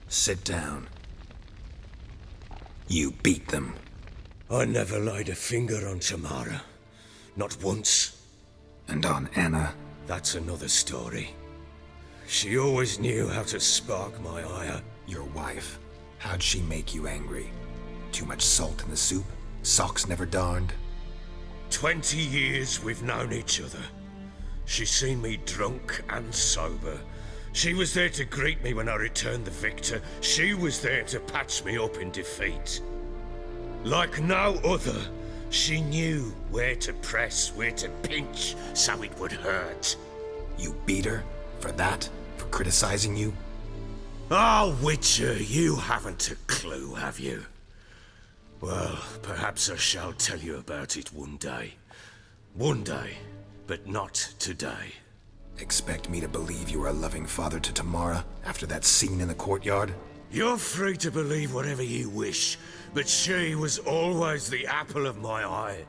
Sit down. You beat them. I never laid a finger on Tamara. Not once. And on Anna? That's another story. She always knew how to spark my ire. Your wife. How'd she make you angry? Too much salt in the soup? Socks never darned? 20 years we've known each other. She's seen me drunk and sober. She was there to greet me when I returned the victor. She was there to patch me up in defeat. Like no other, she knew where to press, where to pinch, so it would hurt. You beat her? For that? For criticizing you? Oh, Witcher, you haven't a clue, have you? Well, perhaps I shall tell you about it one day. One day, but not today. Expect me to believe you were a loving father to Tamara after that scene in the courtyard? You're free to believe whatever you wish, but she was always the apple of my eye.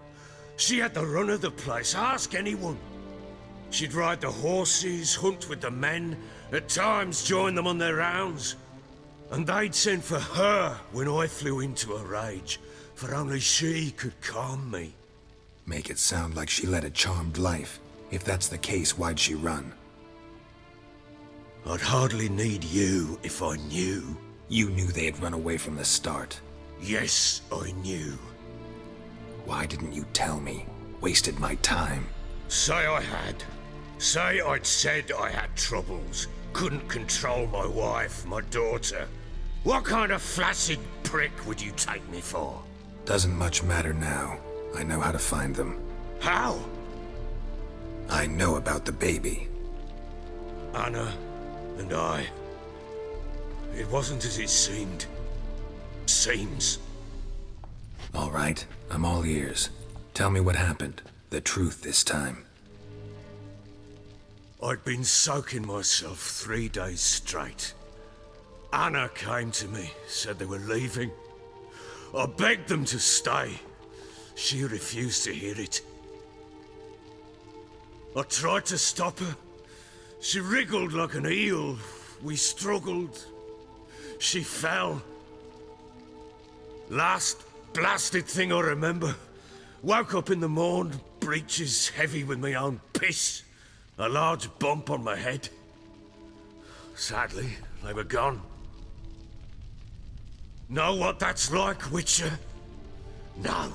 She had the run of the place, ask anyone. She'd ride the horses, hunt with the men, at times join them on their rounds. And they'd send for her when I flew into a rage, for only she could calm me. Make it sound like she led a charmed life. If that's the case, why'd she run? I'd hardly need you if I knew. You knew they had run away from the start. Yes, I knew. Why didn't you tell me? Wasted my time. Say I had. Say I'd said I had troubles. Couldn't control my wife, my daughter. What kind of flaccid prick would you take me for? Doesn't much matter now. I know how to find them. How? I know about the baby. Anna and I. It wasn't as it seemed. Seems. All right, I'm all ears. Tell me what happened. The truth this time. I'd been soaking myself 3 days straight. Anna came to me, said they were leaving. I begged them to stay. She refused to hear it. I tried to stop her. She wriggled like an eel. We struggled. She fell. Last blasted thing I remember. Woke up in the morn, breeches heavy with my own piss. A large bump on my head. Sadly, they were gone. Know what that's like, Witcher? No.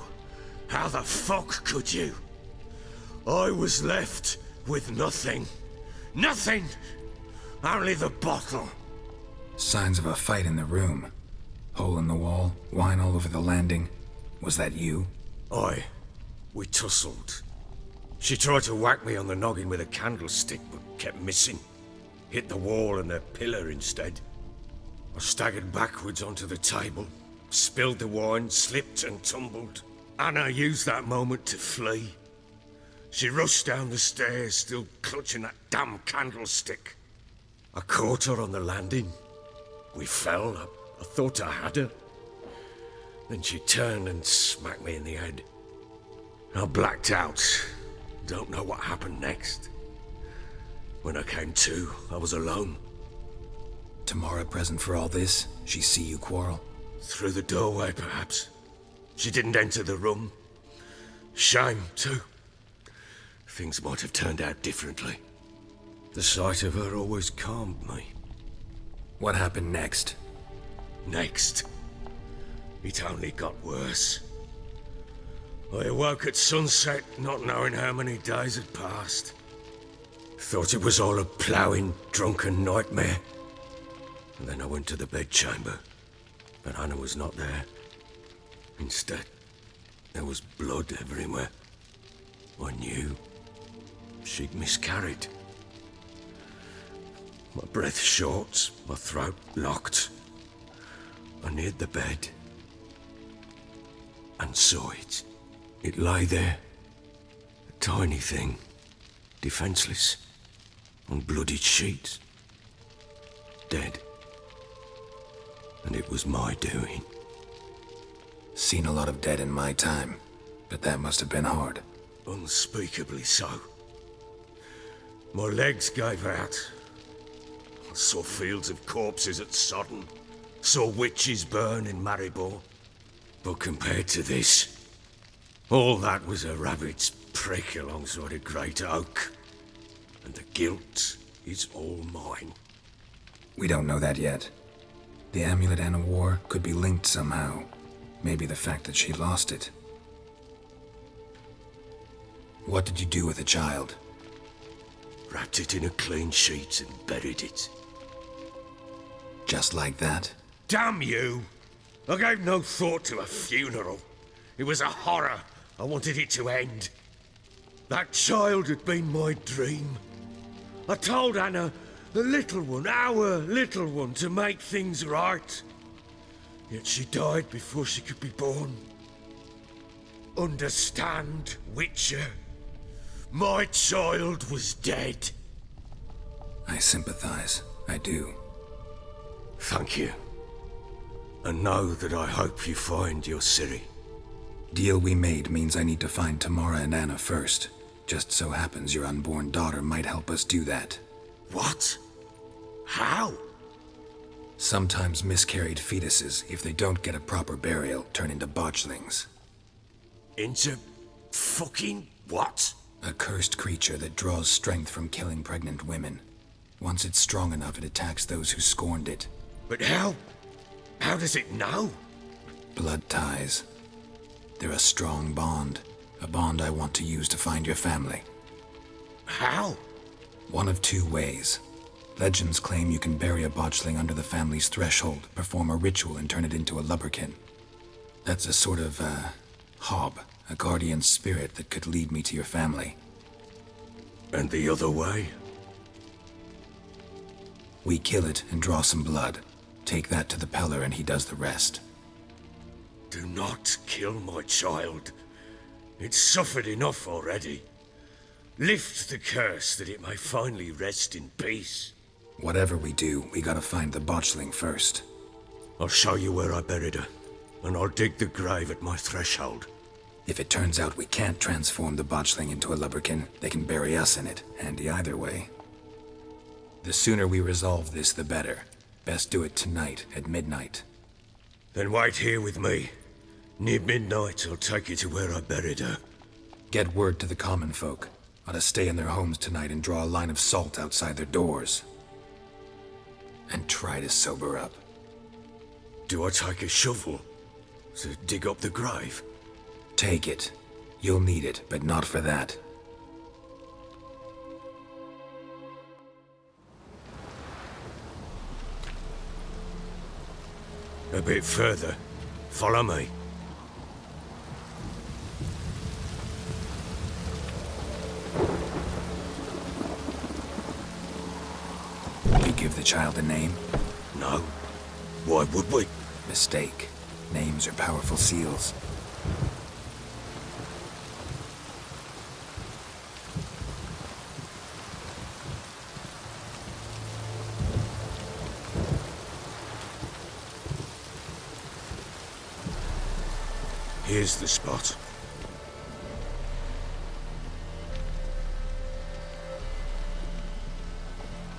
How the fuck could you? I was left with nothing. Nothing! Only the bottle. Signs of a fight in the room. Hole in the wall, wine all over the landing. Was that you? Aye. We tussled. She tried to whack me on the noggin with a candlestick, but kept missing. Hit the wall and a pillar instead. I staggered backwards onto the table, spilled the wine, slipped and tumbled. Anna used that moment to flee. She rushed down the stairs, still clutching that damn candlestick. I caught her on the landing. We fell. I thought I had her. Then she turned and smacked me in the head. I blacked out. Don't know what happened next. When I came to, I was alone. Tamara present for all this? She see you quarrel? Through the doorway, perhaps. She didn't enter the room. Shame, too. Things might have turned out differently. The sight of her always calmed me. What happened next? Next? It only got worse. I awoke at sunset, not knowing how many days had passed. Thought it was all a ploughing, drunken nightmare. And then I went to the bedchamber, but Anna was not there. Instead, there was blood everywhere. I knew she'd miscarried. My breath short, my throat locked. I neared the bed and saw it. It lay there, a tiny thing, defenseless, on bloodied sheets, dead. And it was my doing. Seen a lot of dead in my time, but that must have been hard. Unspeakably so. My legs gave out. I saw fields of corpses at Sodden. saw witches burn in Maribor. But compared to this, all that was a rabbit's prick alongside a great oak. And the guilt is all mine. We don't know that yet. The amulet Anna wore could be linked somehow. Maybe the fact that she lost it. What did you do with the child? Wrapped it in a clean sheet and buried it. Just like that? Damn you! I gave no thought to a funeral. It was a horror. I wanted it to end. That child had been my dream. I told Anna, the little one, our little one, to make things right. Yet she died before she could be born. Understand, Witcher? My child was dead. I sympathize. I do. Thank you. And know that I hope you find your Ciri. Deal we made means I need to find Tamara and Anna first. Just so happens your unborn daughter might help us do that. What? How? Sometimes miscarried fetuses, if they don't get a proper burial, turn into botchlings. Into fucking what? A cursed creature that draws strength from killing pregnant women. Once it's strong enough, it attacks those who scorned it. But how? How does it know? Blood ties. They're a strong bond. A bond I want to use to find your family. How? One of two ways. Legends claim you can bury a botchling under the family's threshold, perform a ritual, and turn it into a lubberkin. That's a sort of, hob, a guardian spirit that could lead me to your family. And the other way? We kill it and draw some blood. Take that to the Peller and he does the rest. Do not kill my child. It's suffered enough already. Lift the curse that it may finally rest in peace. Whatever we do, we gotta find the botchling first. I'll show you where I buried her, and I'll dig the grave at my threshold. If it turns out we can't transform the botchling into a lubberkin, they can bury us in it, handy either way. The sooner we resolve this, the better. Best do it tonight, at midnight. Then wait here with me. Near midnight, I'll take you to where I buried her. Get word to the common folk. Ought to stay in their homes tonight and draw a line of salt outside their doors. And try to sober up. Do I take a shovel to dig up the grave? Take it. You'll need it, but not for that. A bit further. Follow me. We give the child a name? No. Why would we? Mistake. Names are powerful seals. Here's the spot.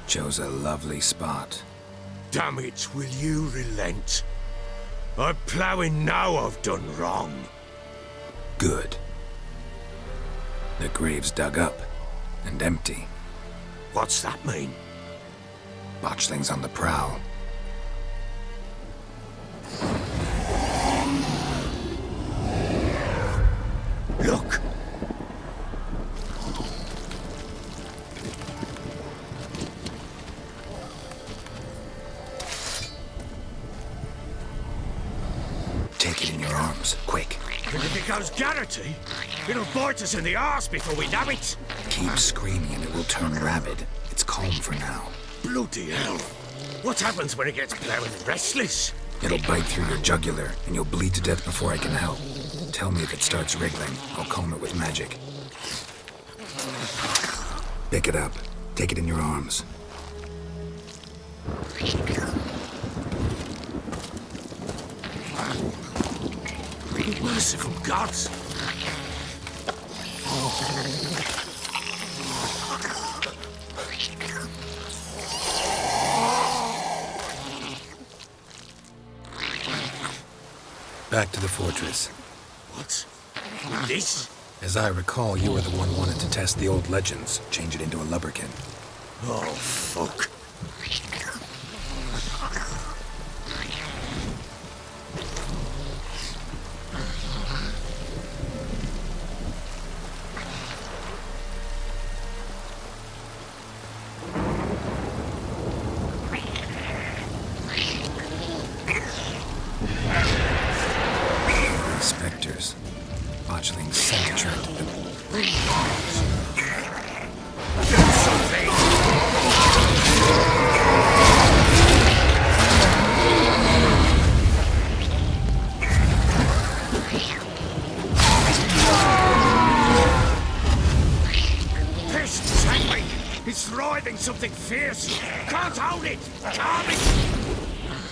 Chose a lovely spot. Damn it, will you relent? I'm ploughing now I've done wrong. Good. The grave's dug up and empty. What's that mean? Botchling's on the prowl. Look! Take it in your arms, quick. And if it goes Garrity, it'll bite us in the arse before we know it. Keep screaming and it will turn rabid. It's calm for now. Bloody hell. What happens when it gets ploughing restless? It'll bite through your jugular and you'll bleed to death before I can help. Tell me if it starts wriggling. I'll calm it with magic. Pick it up. Take it in your arms. Merciful gods! Back to the fortress. What? With this? As I recall, you were the one who wanted to test the old legends, change it into a lubberkin. Oh, fuck. Spectres. Botchling's scent attracted them. This tank! It's writhing something fierce! Can't hold it! Calm it!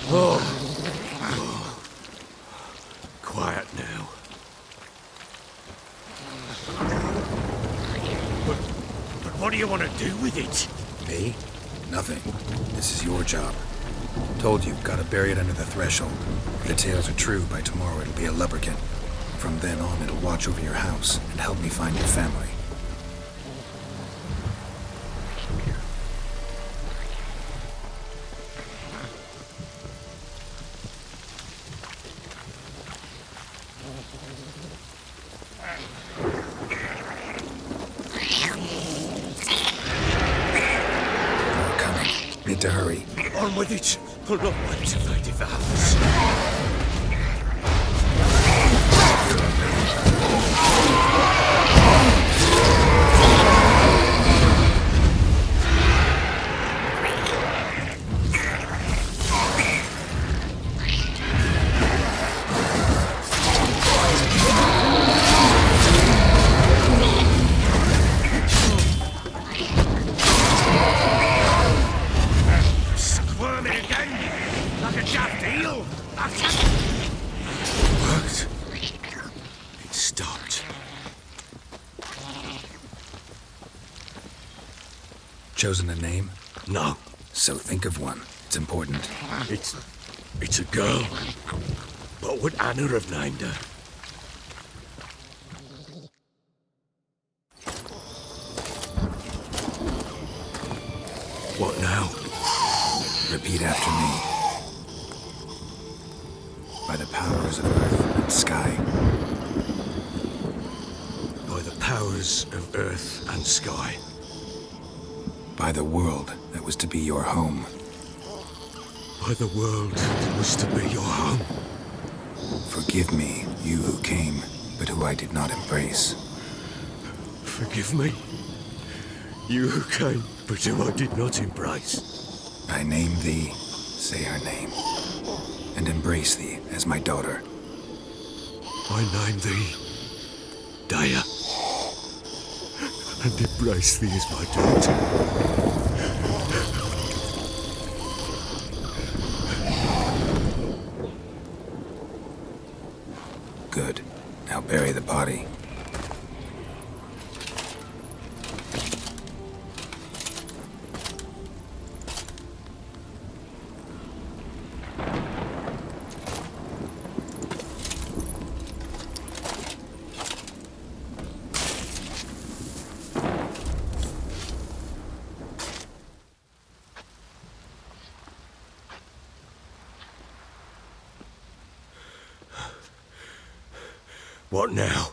Oh. Quiet now. But what do you want to do with it? Me? Nothing. This is your job. Told you, gotta bury it under the threshold. If the tales are true, by tomorrow it'll be a lubberkin. From then on, it'll watch over your house and help me find your family. More coming. Need to hurry. On with it! Pull up waves if they devour. Squirming again, like a daft eel. It worked. It stopped. Chosen a name? No, So think of one. It's important. it's a girl. What would Anna have named her? What now? Repeat after me. By the powers of earth and sky. By the powers of earth and sky. By the world that was to be your home. By the world that was to be your home. Forgive me, you who came, but who I did not embrace. Forgive me. You who came, but who I did not embrace. I name thee, say her name, and embrace thee as my daughter. I name thee Daya, and embrace thee as my daughter. Good. Now bury the body. What now?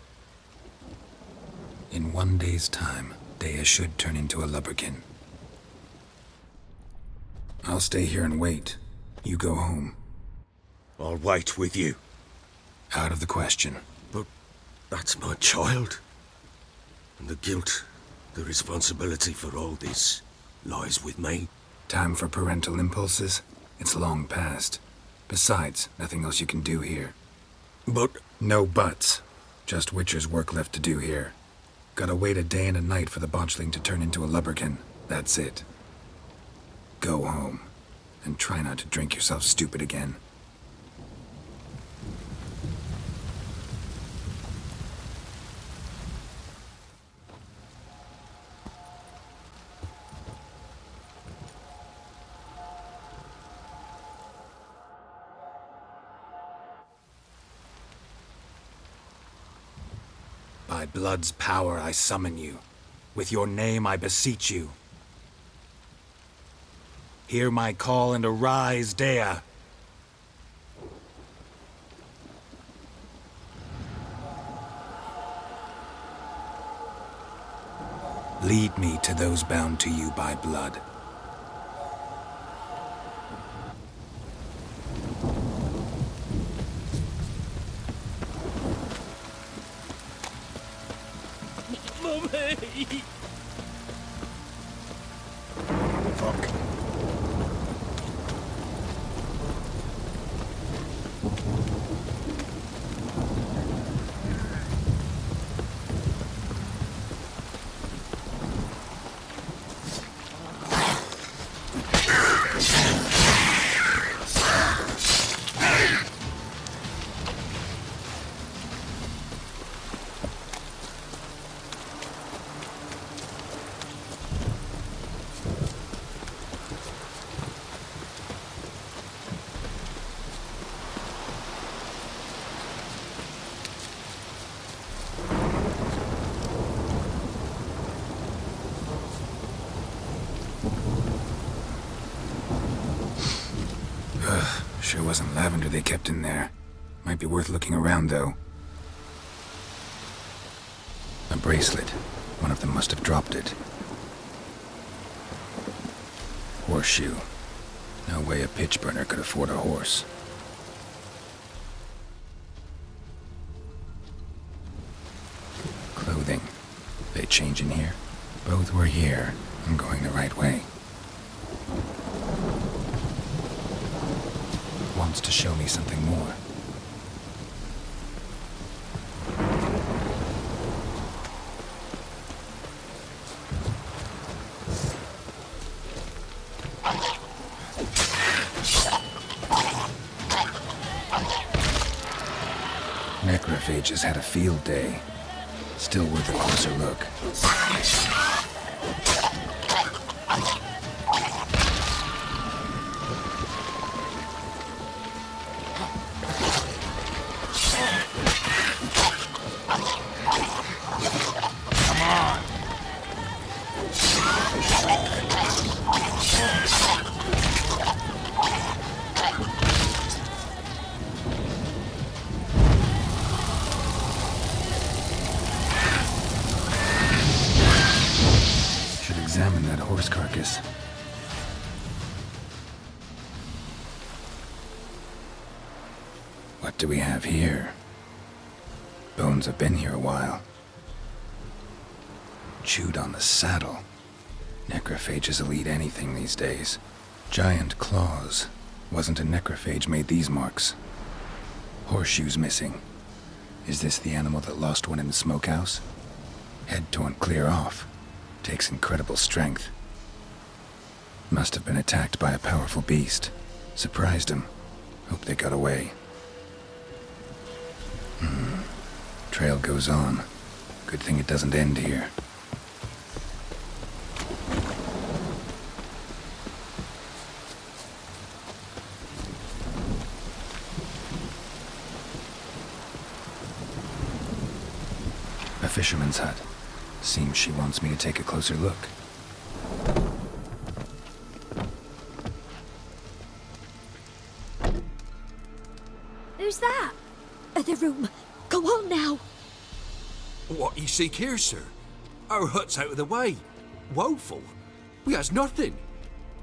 In 1 day's time, Dea should turn into a lubberkin. I'll stay here and wait. You go home. I'll wait with you. Out of the question. But that's my child. And the guilt, the responsibility for all this lies with me. Time for parental impulses? It's long past. Besides, nothing else you can do here. But No buts. Just Witcher's work left to do here. Gotta wait a day and a night for the botchling to turn into a lubberkin. That's it. Go home. And try not to drink yourself stupid again. By blood's power I summon you. With your name I beseech you. Hear my call and arise, Dea. Lead me to those bound to you by blood. Mummy! Fuck. Sure wasn't lavender they kept in there. Might be worth looking around, though. A bracelet. One of them must have dropped it. Horseshoe. No way a pitch burner could afford a horse. Clothing. They change in here? Both were here. I'm going the right way. Wants to show me something more. Necrophages had a field day. Still worth a closer look. Examine that horse carcass. What do we have here? Bones have been here a while. Chewed on the saddle. Necrophages will eat anything these days. Giant claws. Wasn't a necrophage made these marks. Horseshoes missing. Is this the animal that lost one in the smokehouse? Head torn clear off. Takes incredible strength. Must have been attacked by a powerful beast. Surprised him. Hope they got away. Trail goes on. Good thing it doesn't end here. A fisherman's hut. Seems she wants me to take a closer look. Who's that? The room. Go on now. What you seek here, sir? Our hut's out of the way. Woeful. We has nothing.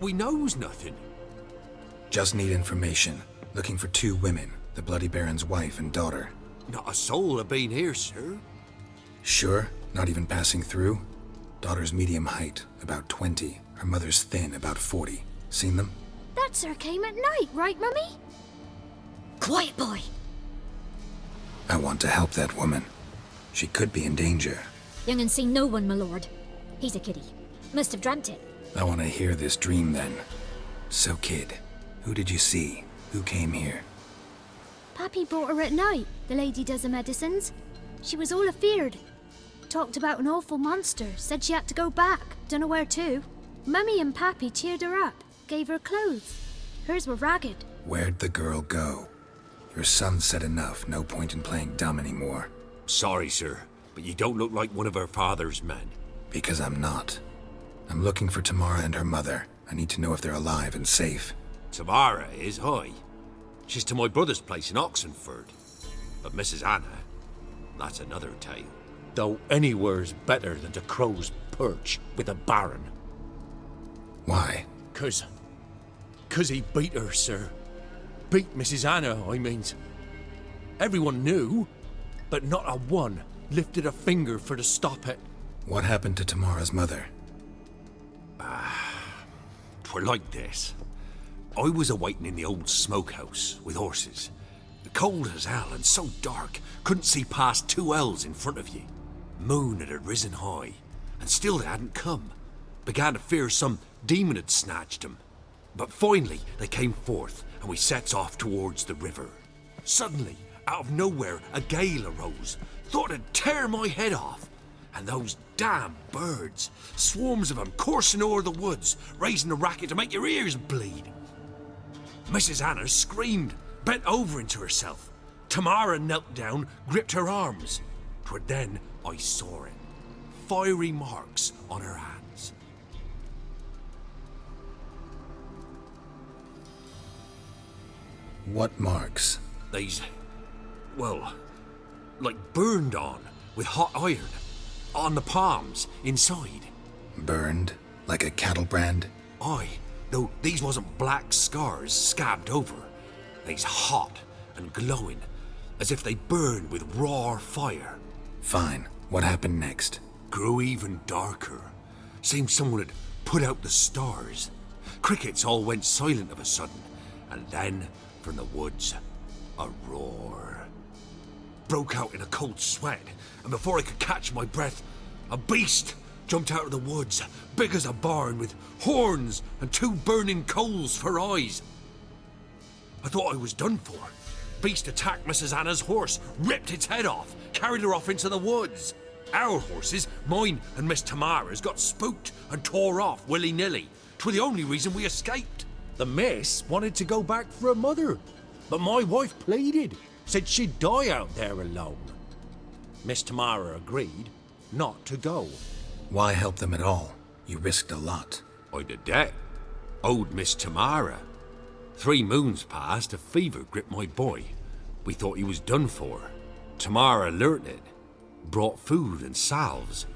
We knows nothing. Just need information. Looking for 2 women. The Bloody Baron's wife and daughter. Not a soul have been here, sir. Sure? Not even passing through? Daughter's medium height, about 20. Her mother's thin, about 40. Seen them? That sir came at night, right, Mummy? Quiet, boy. I want to help that woman. She could be in danger. Young and seen no one, my lord. He's a kiddie. Must have dreamt it. I want to hear this dream then. So, kid, who did you see? Who came here? Pappy brought her at night. The lady does the medicines. She was all afeared. Talked about an awful monster. Said she had to go back. Dunno where to. Mummy and Pappy cheered her up. Gave her clothes. Hers were ragged. Where'd the girl go? Your son said enough. No point in playing dumb anymore. Sorry, sir. but you don't look like one of her father's men. Because I'm not. I'm looking for Tamara and her mother. I need to know if they're alive and safe. Tamara is, aye. She's to my brother's place in Oxenford. But Mrs. Anna, that's another tale. Though anywhere's better than the Crow's Perch with a baron. Why? 'Cause he beat her, sir. Beat Mrs. Anna, I means. Everyone knew, but not a one lifted a finger for to stop it. What happened to Tamara's mother? 'Twere like this. I was awaiting in the old smokehouse with horses. Cold as hell and so dark, couldn't see past 2 ells in front of you. Moon had risen high, and still they hadn't come. Began to fear some demon had snatched them. But finally they came forth, and we sets off towards the river. Suddenly, out of nowhere, a gale arose. Thought it'd tear my head off. And those damn birds, swarms of them coursing o'er the woods, raising a racket to make your ears bleed. Mrs. Anna screamed, bent over into herself. Tamara knelt down, gripped her arms. 'Twere then I saw it. Fiery marks on her hands. What marks? They's, well, like burned on with hot iron. On the palms, inside. Burned? Like a cattle brand? Aye, though these wasn't black scars scabbed over. They's hot and glowing, as if they burned with raw fire. Fine. What happened next? Grew even darker. Seemed someone had put out the stars. Crickets all went silent of a sudden, and then, from the woods, a roar. Broke out in a cold sweat, and before I could catch my breath, a beast jumped out of the woods, big as a barn, with horns and 2 burning coals for eyes. I thought I was done for. Beast attacked Mrs. Anna's horse, ripped its head off, carried her off into the woods. Our horses, mine and Miss Tamara's, got spooked and tore off willy-nilly. 'Twere the only reason we escaped. The miss wanted to go back for her mother, but my wife pleaded, said she'd die out there alone. Miss Tamara agreed not to go. Why help them at all? You risked a lot. I'd a debt. Owed Miss Tamara. 3 moons passed, a fever gripped my boy. We thought he was done for. Tamara learnt it. Brought food and salves.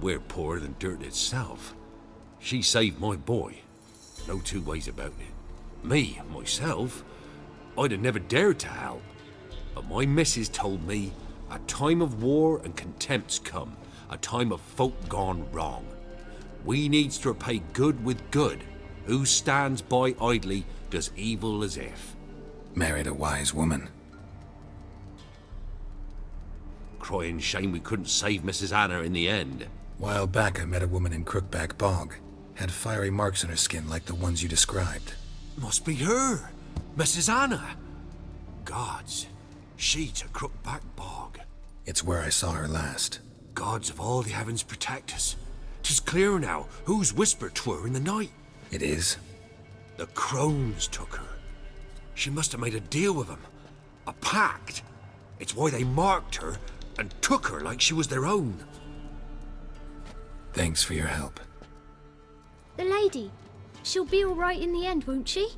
We're poorer than dirt itself. She saved my boy. No 2 ways about it. Me, myself, I'd have never dared to help. But my missus told me a time of war and contempt's come. A time of folk gone wrong. We needs to repay good with good. Who stands by idly does evil as if. Married a wise woman. Crying shame we couldn't save Mrs. Anna in the end. While back I met a woman in Crookback Bog. Had fiery marks on her skin like the ones you described. Must be her, Mrs. Anna. Gods, she to Crookback Bog. It's where I saw her last. Gods of all the heavens protect us. 'Tis clear now whose whisper 'twere in the night. It is? The crones took her. She must have made a deal with them. A pact. It's why they marked her and took her like she was their own. Thanks for your help. The lady. She'll be all right in the end, won't she?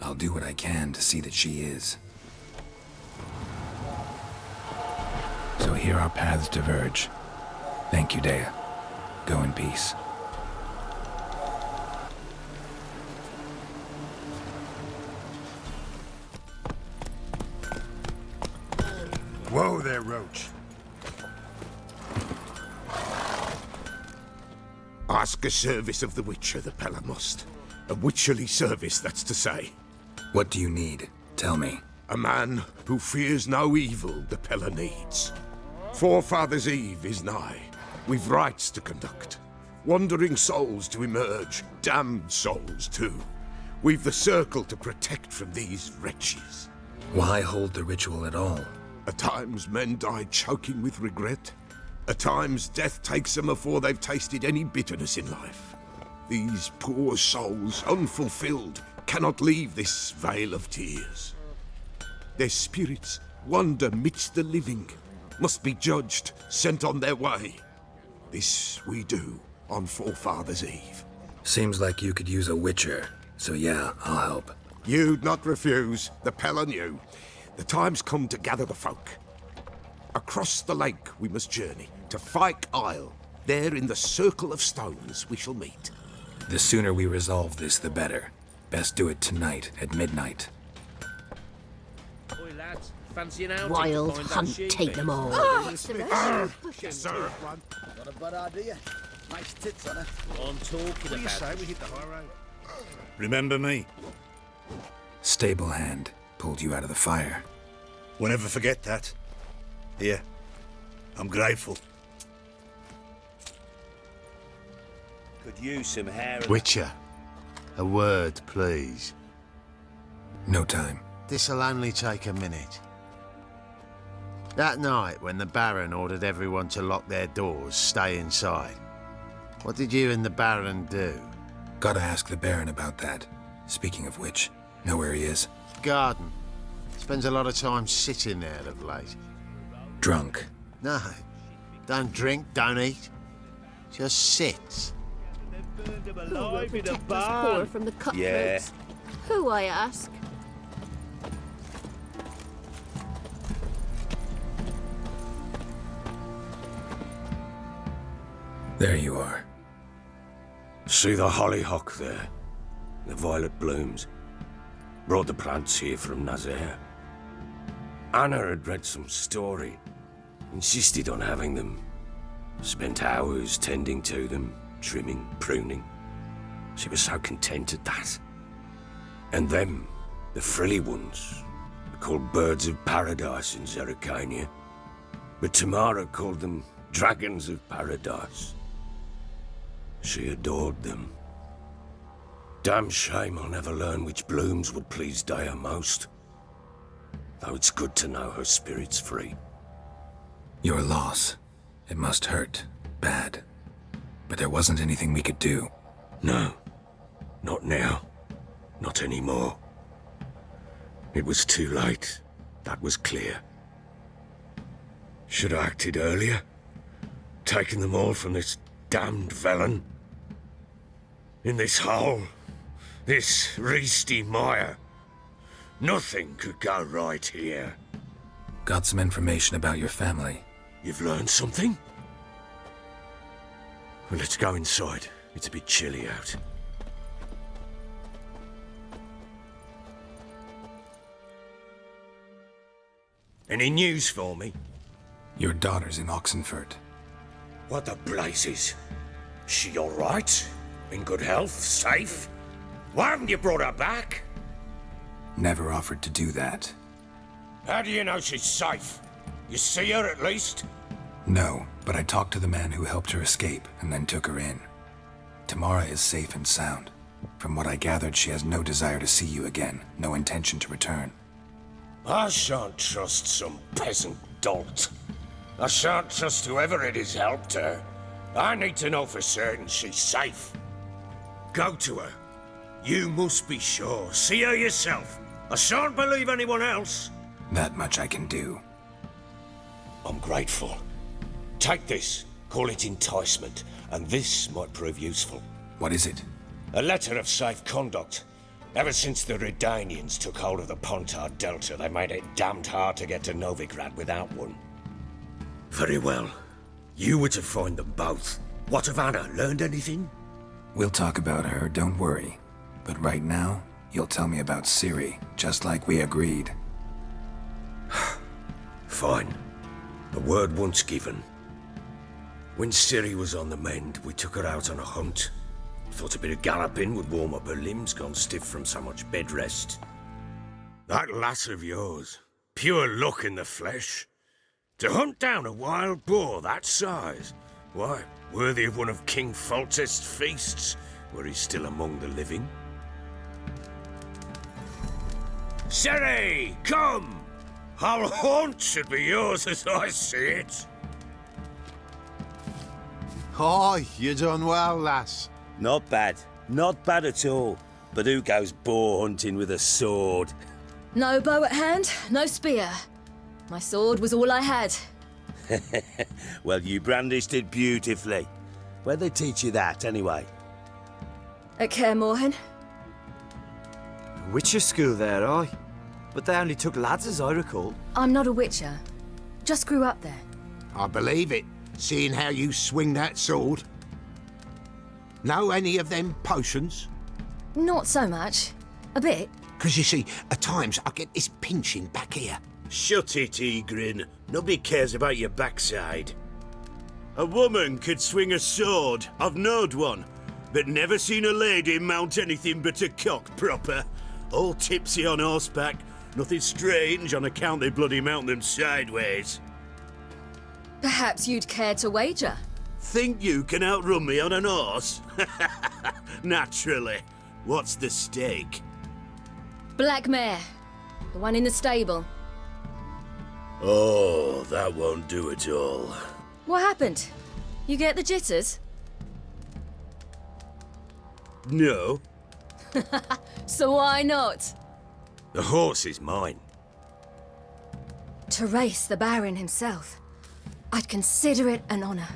I'll do what I can to see that she is. So here our paths diverge. Thank you, Dea. Go in peace. Whoa there, Roach. Ask a service of the Witcher, the Pella must. A witcherly service, that's to say. What do you need? Tell me. A man who fears no evil the Pella needs. Forefathers' Eve is nigh. We've rites to conduct. Wandering souls to emerge. Damned souls, too. We've the circle to protect from these wretches. Why hold the ritual at all? At times men die choking with regret. At times death takes them before they've tasted any bitterness in life. These poor souls, unfulfilled, cannot leave this vale of tears. Their spirits wander midst the living, must be judged, sent on their way. This we do on Forefathers' Eve. Seems like you could use a witcher, so yeah, I'll help. You'd not refuse, the Pell on you. The time's come to gather the folk. Across the lake we must journey, to Fyke Isle. There in the circle of stones we shall meet. The sooner we resolve this, the better. Best do it tonight, at midnight. Oi, lads, fancy an outing Wild to find hunt, that sheep take in? them all. Yes, sir. Not a bad idea. Nice tits on her. I'm talking about. We hit the high road. Remember me? Stable hand pulled you out of the fire. Won't ever forget that. Here, I'm grateful. Could use some hair. Witcher, a word, please. No time. This'll only take a minute. That night, when the Baron ordered everyone to lock their doors, stay inside, what did you and the Baron do? Gotta ask the Baron about that. Speaking of which, know where he is? Garden. Spends a lot of time sitting there of late. Drunk. No, don't drink, don't eat. Just sits. Burned him Who will alive in a protect us barn. poor from the cutthroats? Yeah. Who, I ask? There you are. See the hollyhock there? The violet blooms. Brought the plants here from Nazaire. Anna had read some story. Insisted on having them. Spent hours tending to them, trimming, pruning. She was so content at that. And them, the frilly ones, are called birds of paradise in Zerrikania. But Tamara called them dragons of paradise. She adored them. Damn shame I'll never learn which blooms would please Dea most. Though it's good to know her spirit's free. Your loss. It must hurt. Bad. But there wasn't anything we could do. No. Not now. Not anymore. It was too late. That was clear. Should have acted earlier. Taken them all from this damned Velen. In this hole. This reesty mire. Nothing could go right here. Got some information about your family. You've learned something? Well, let's go inside. It's a bit chilly out. Any news for me? Your daughter's in Oxenfurt. What the blazes? She all right? In good health? Safe? Why haven't you brought her back? Never offered to do that. How do you know she's safe? You see her at least? No, but I talked to the man who helped her escape and then took her in. Tamara is safe and sound. From what I gathered, she has no desire to see you again, no intention to return. I shan't trust some peasant dolt. I shan't trust whoever it is helped her. I need to know for certain she's safe. Go to her. You must be sure. See her yourself. I shan't believe anyone else. That much I can do. I'm grateful. Take this. Call it enticement. And this might prove useful. What is it? A letter of safe conduct. Ever since the Redanians took hold of the Pontard Delta, they made it damned hard to get to Novigrad without one. Very well. You were to find them both. What of Anna? Learned anything? We'll talk about her, don't worry. But right now, you'll tell me about Ciri, just like we agreed. Fine. A word once given. When Ciri was on the mend, we took her out on a hunt. Thought a bit of galloping would warm up her limbs, gone stiff from so much bed rest. That lass of yours, pure luck in the flesh. To hunt down a wild boar that size, why, worthy of one of King Foltest's feasts, were he still among the living. Ciri, come! Our haunt should be yours as I see it. Aye, you done well, lass. Not bad. Not bad at all. But who goes boar hunting with a sword? No bow at hand, no spear. My sword was all I had. Well, you brandished it beautifully. Where'd they teach you that, anyway? At Kaer Morhen? Witcher school there, aye. But they only took lads, as I recall. I'm not a witcher. Just grew up there. I believe it, seeing how you swing that sword. Know any of them potions? Not so much. A bit. 'Cause you see, at times I get this pinching back here. Shut it, Egrin. Nobody cares about your backside. A woman could swing a sword. I've knowed one. But never seen a lady mount anything but a cock proper. All tipsy on horseback. Nothing strange on account they bloody mount them sideways. Perhaps you'd care to wager? Think you can outrun me on an horse? Naturally. What's the stake? Black mare. The one in the stable. Oh, that won't do at all. What happened? You get the jitters? No. So why not? The horse is mine. To race the Baron himself. I'd consider it an honor.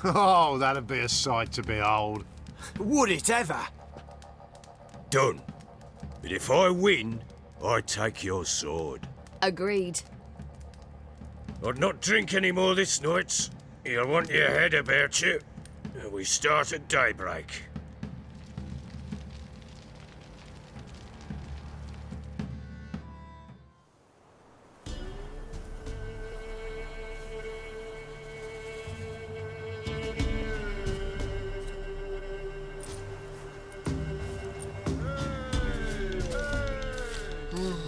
Oh, that'd be a sight to behold. Would it ever? Done. But if I win, I take your sword. Agreed. I'd not drink any more this night. You'll want your head about you. We start at daybreak.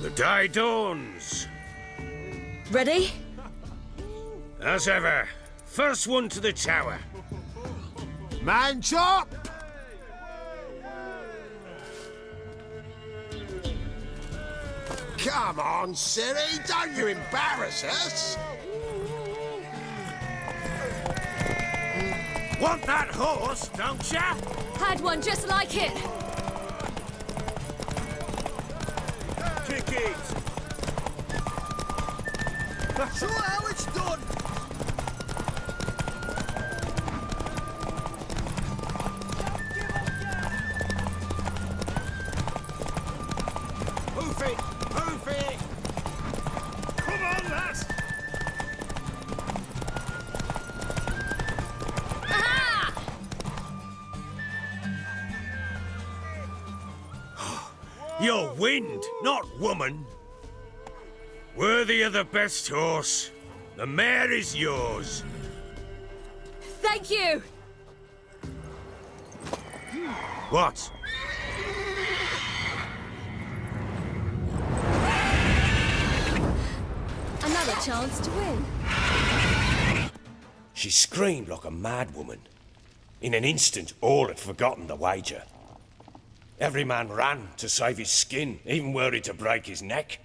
The day dawns. Ready? As ever, first one to the tower. Man chop! Come on, Siri, don't you embarrass us! Want that horse, don't ya? Had one just like it. Kick it. Show how it's done. Hoof it! Hoof it! Come on, lads. You're wind, not woman. Worthy of the best horse. The mare is yours. Thank you. What? Another chance to win. She screamed like a mad woman. In an instant, all had forgotten the wager. Every man ran to save his skin, even worried to break his neck.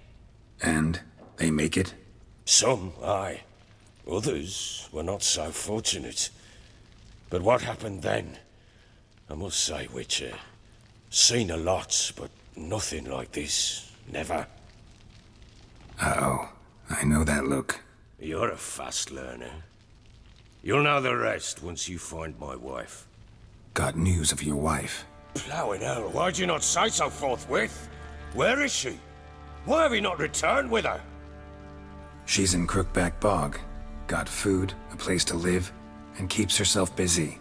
And they make it? Some, aye. Others were not so fortunate. But what happened then? I must say, Witcher, seen a lot, but nothing like this. Never. Uh-oh. I know that look. You're a fast learner. You'll know the rest once you find my wife. Got news of your wife. Plowing hell, why'd you not say so forthwith? Where is she? Why have you not returned with her? She's in Crookback Bog. Got food, a place to live, and keeps herself busy.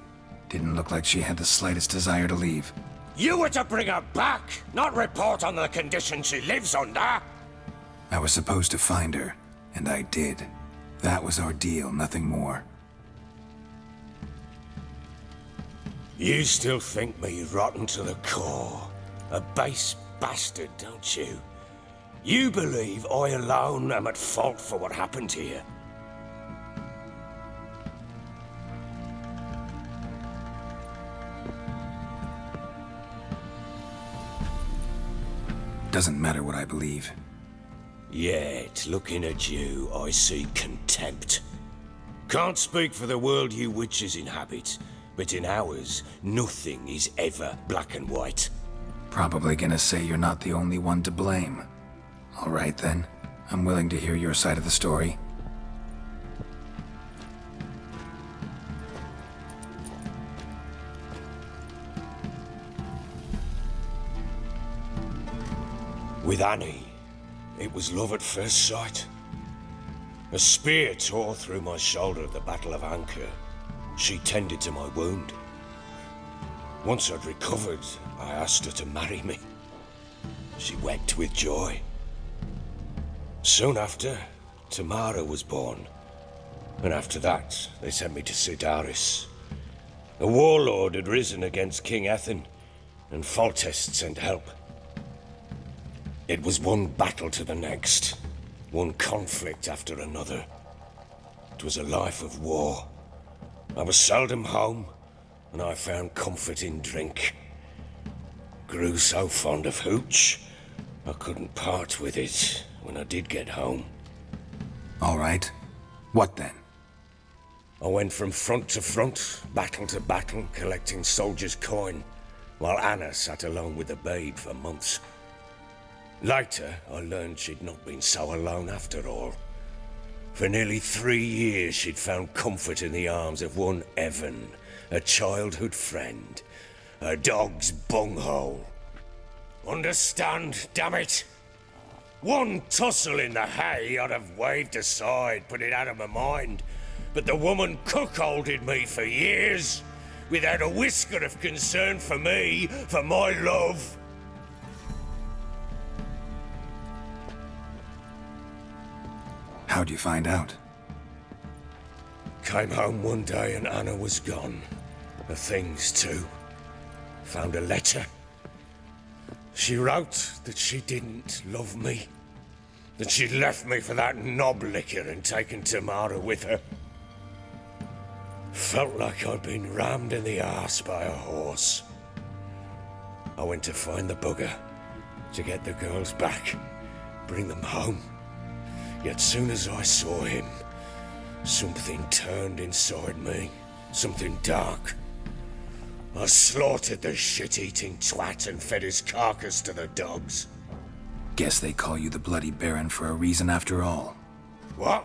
Didn't look like she had the slightest desire to leave. You were to bring her back, not report on the conditions she lives under. I was supposed to find her, and I did. That was our deal, nothing more. You still think me rotten to the core. A base bastard, don't you? You believe I alone am at fault for what happened here. Doesn't matter what I believe. Yet, looking at you, I see contempt. Can't speak for the world you witches inhabit, but in ours, nothing is ever black and white. Probably gonna say you're not the only one to blame. All right then. I'm willing to hear your side of the story. With Annie, it was love at first sight. A spear tore through my shoulder at the Battle of Anchor. She tended to my wound. Once I'd recovered, I asked her to marry me. She wept with joy. Soon after, Tamara was born. And after that, they sent me to Sidaris. A warlord had risen against King Ethan, and Foltest sent help. It was one battle to the next, one conflict after another. It was a life of war. I was seldom home, and I found comfort in drink. Grew so fond of hooch, I couldn't part with it when I did get home. All right. What then? I went from front to front, battle to battle, collecting soldiers' coin, while Anna sat alone with the babe for months. Later, I learned she'd not been so alone after all. For nearly 3 years, she'd found comfort in the arms of one Evan, a childhood friend, a dog's bunghole. Understand, damn it? One tussle in the hay I'd have waved aside, put it out of my mind. But the woman cuckolded me for years, without a whisker of concern for me, for my love. How'd you find out? Came home one day and Anna was gone. Her things too. Found a letter. She wrote that she didn't love me. That she'd left me for that knob licker and taken Tamara with her. Felt like I'd been rammed in the arse by a horse. I went to find the bugger, to get the girls back, bring them home. Yet soon as I saw him, something turned inside me, something dark. I slaughtered the shit-eating twat and fed his carcass to the dogs. Guess they call you the Bloody Baron for a reason after all. What?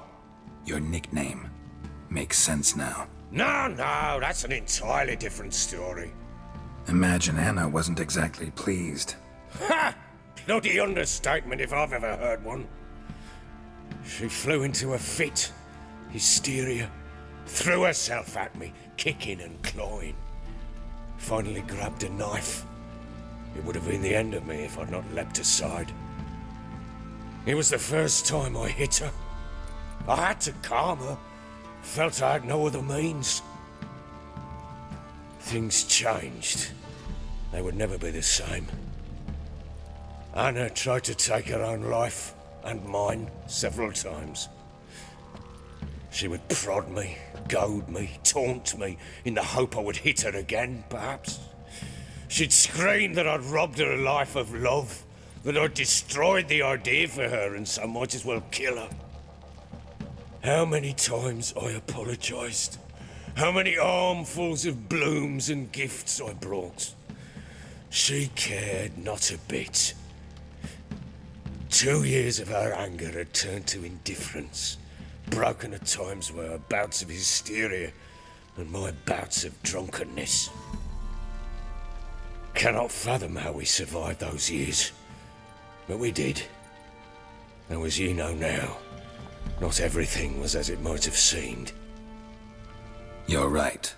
Your nickname. Makes sense now. No, that's an entirely different story. Imagine Anna wasn't exactly pleased. Ha! Bloody understatement if I've ever heard one. She flew into a fit, hysteria, threw herself at me, kicking and clawing. Finally grabbed a knife. It would have been the end of me if I'd not leapt aside. It was the first time I hit her. I had to calm her. Felt I had no other means. Things changed. They would never be the same. Anna tried to take her own life, and mine, several times. She would prod me, goad me, taunt me, in the hope I would hit her again, perhaps. She'd scream that I'd robbed her life of love, that I'd destroyed the idea for her and so might as well kill her. How many times I apologized. How many armfuls of blooms and gifts I brought. She cared not a bit. 2 years of her anger had turned to indifference, broken at times by her bouts of hysteria and my bouts of drunkenness. Cannot fathom how we survived those years, but we did. And as you know now, not everything was as it might have seemed. You're right.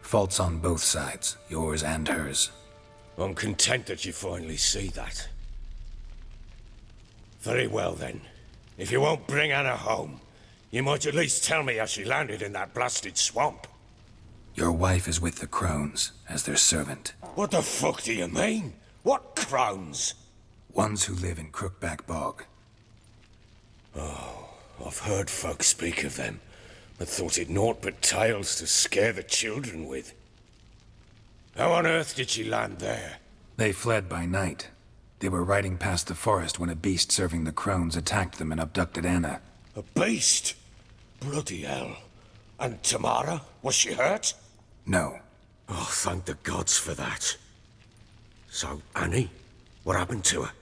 Faults on both sides, yours and hers. I'm content that you finally see that. Very well then. If you won't bring Anna home, you might at least tell me how she landed in that blasted swamp. Your wife is with the crones, as their servant. What the fuck do you mean? What crones? Ones who live in Crookback Bog. Oh, I've heard folk speak of them, but thought it naught but tales to scare the children with. How on earth did she land there? They fled by night. They were riding past the forest when a beast serving the crones attacked them and abducted Anna. A beast? Bloody hell. And Tamara? Was she hurt? No. Oh, thank the gods for that. So, Annie? What happened to her?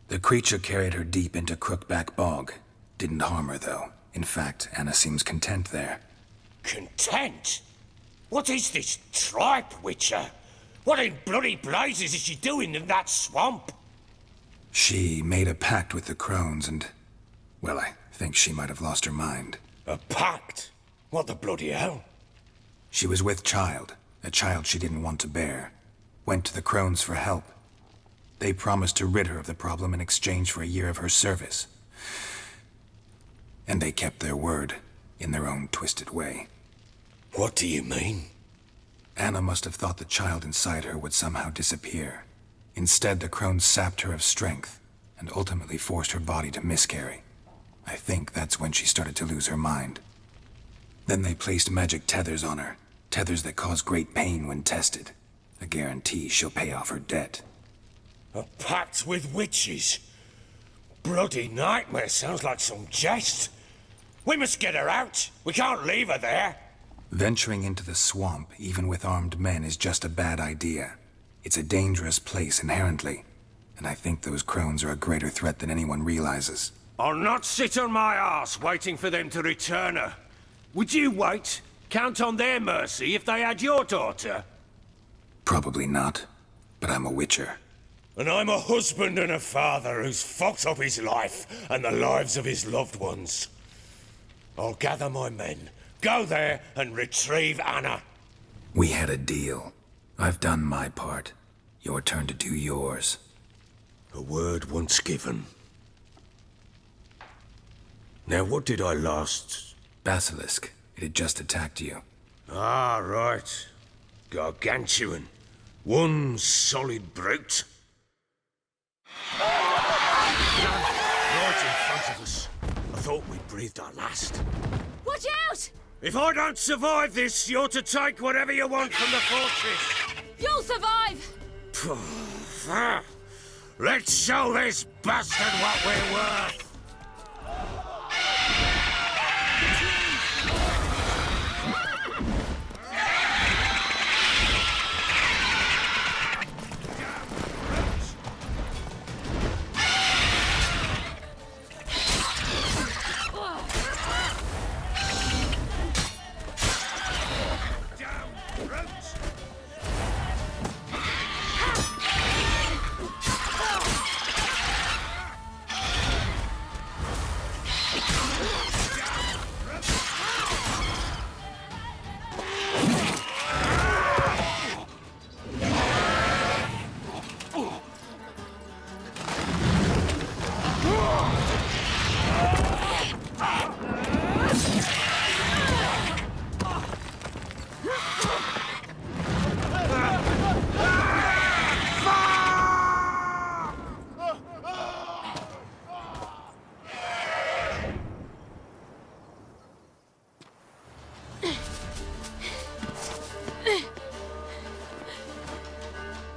The creature carried her deep into Crookback Bog. Didn't harm her, though. In fact, Anna seems content there. Content? What is this tripe, Witcher? What in bloody blazes is she doing in that swamp? She made a pact with the crones and, well, I think she might have lost her mind. A pact? What the bloody hell? She was with child, a child she didn't want to bear. Went to the crones for help. They promised to rid her of the problem in exchange for a year of her service. And they kept their word, in their own twisted way. What do you mean? Anna must have thought the child inside her would somehow disappear. Instead, the crones sapped her of strength, and ultimately forced her body to miscarry. I think that's when she started to lose her mind. Then they placed magic tethers on her, tethers that cause great pain when tested. A guarantee she'll pay off her debt. A pact with witches? Bloody nightmare, sounds like some jest. We must get her out. We can't leave her there. Venturing into the swamp, even with armed men, is just a bad idea. It's a dangerous place inherently, and I think those crones are a greater threat than anyone realizes. I'll not sit on my arse waiting for them to return her. Would you wait? Count on their mercy if they had your daughter? Probably not, but I'm a witcher. And I'm a husband and a father who's fucked up his life and the lives of his loved ones. I'll gather my men, go there and retrieve Anna. We had a deal. I've done my part. Your turn to do yours. A word once given. Now what did I last... Basilisk. It had just attacked you. Ah, right. Gargantuan. One solid brute. Right in front of us. I thought we breathed our last. Watch out! If I don't survive this, you're to take whatever you want from the fortress. You'll survive! Let's show this bastard what we're worth.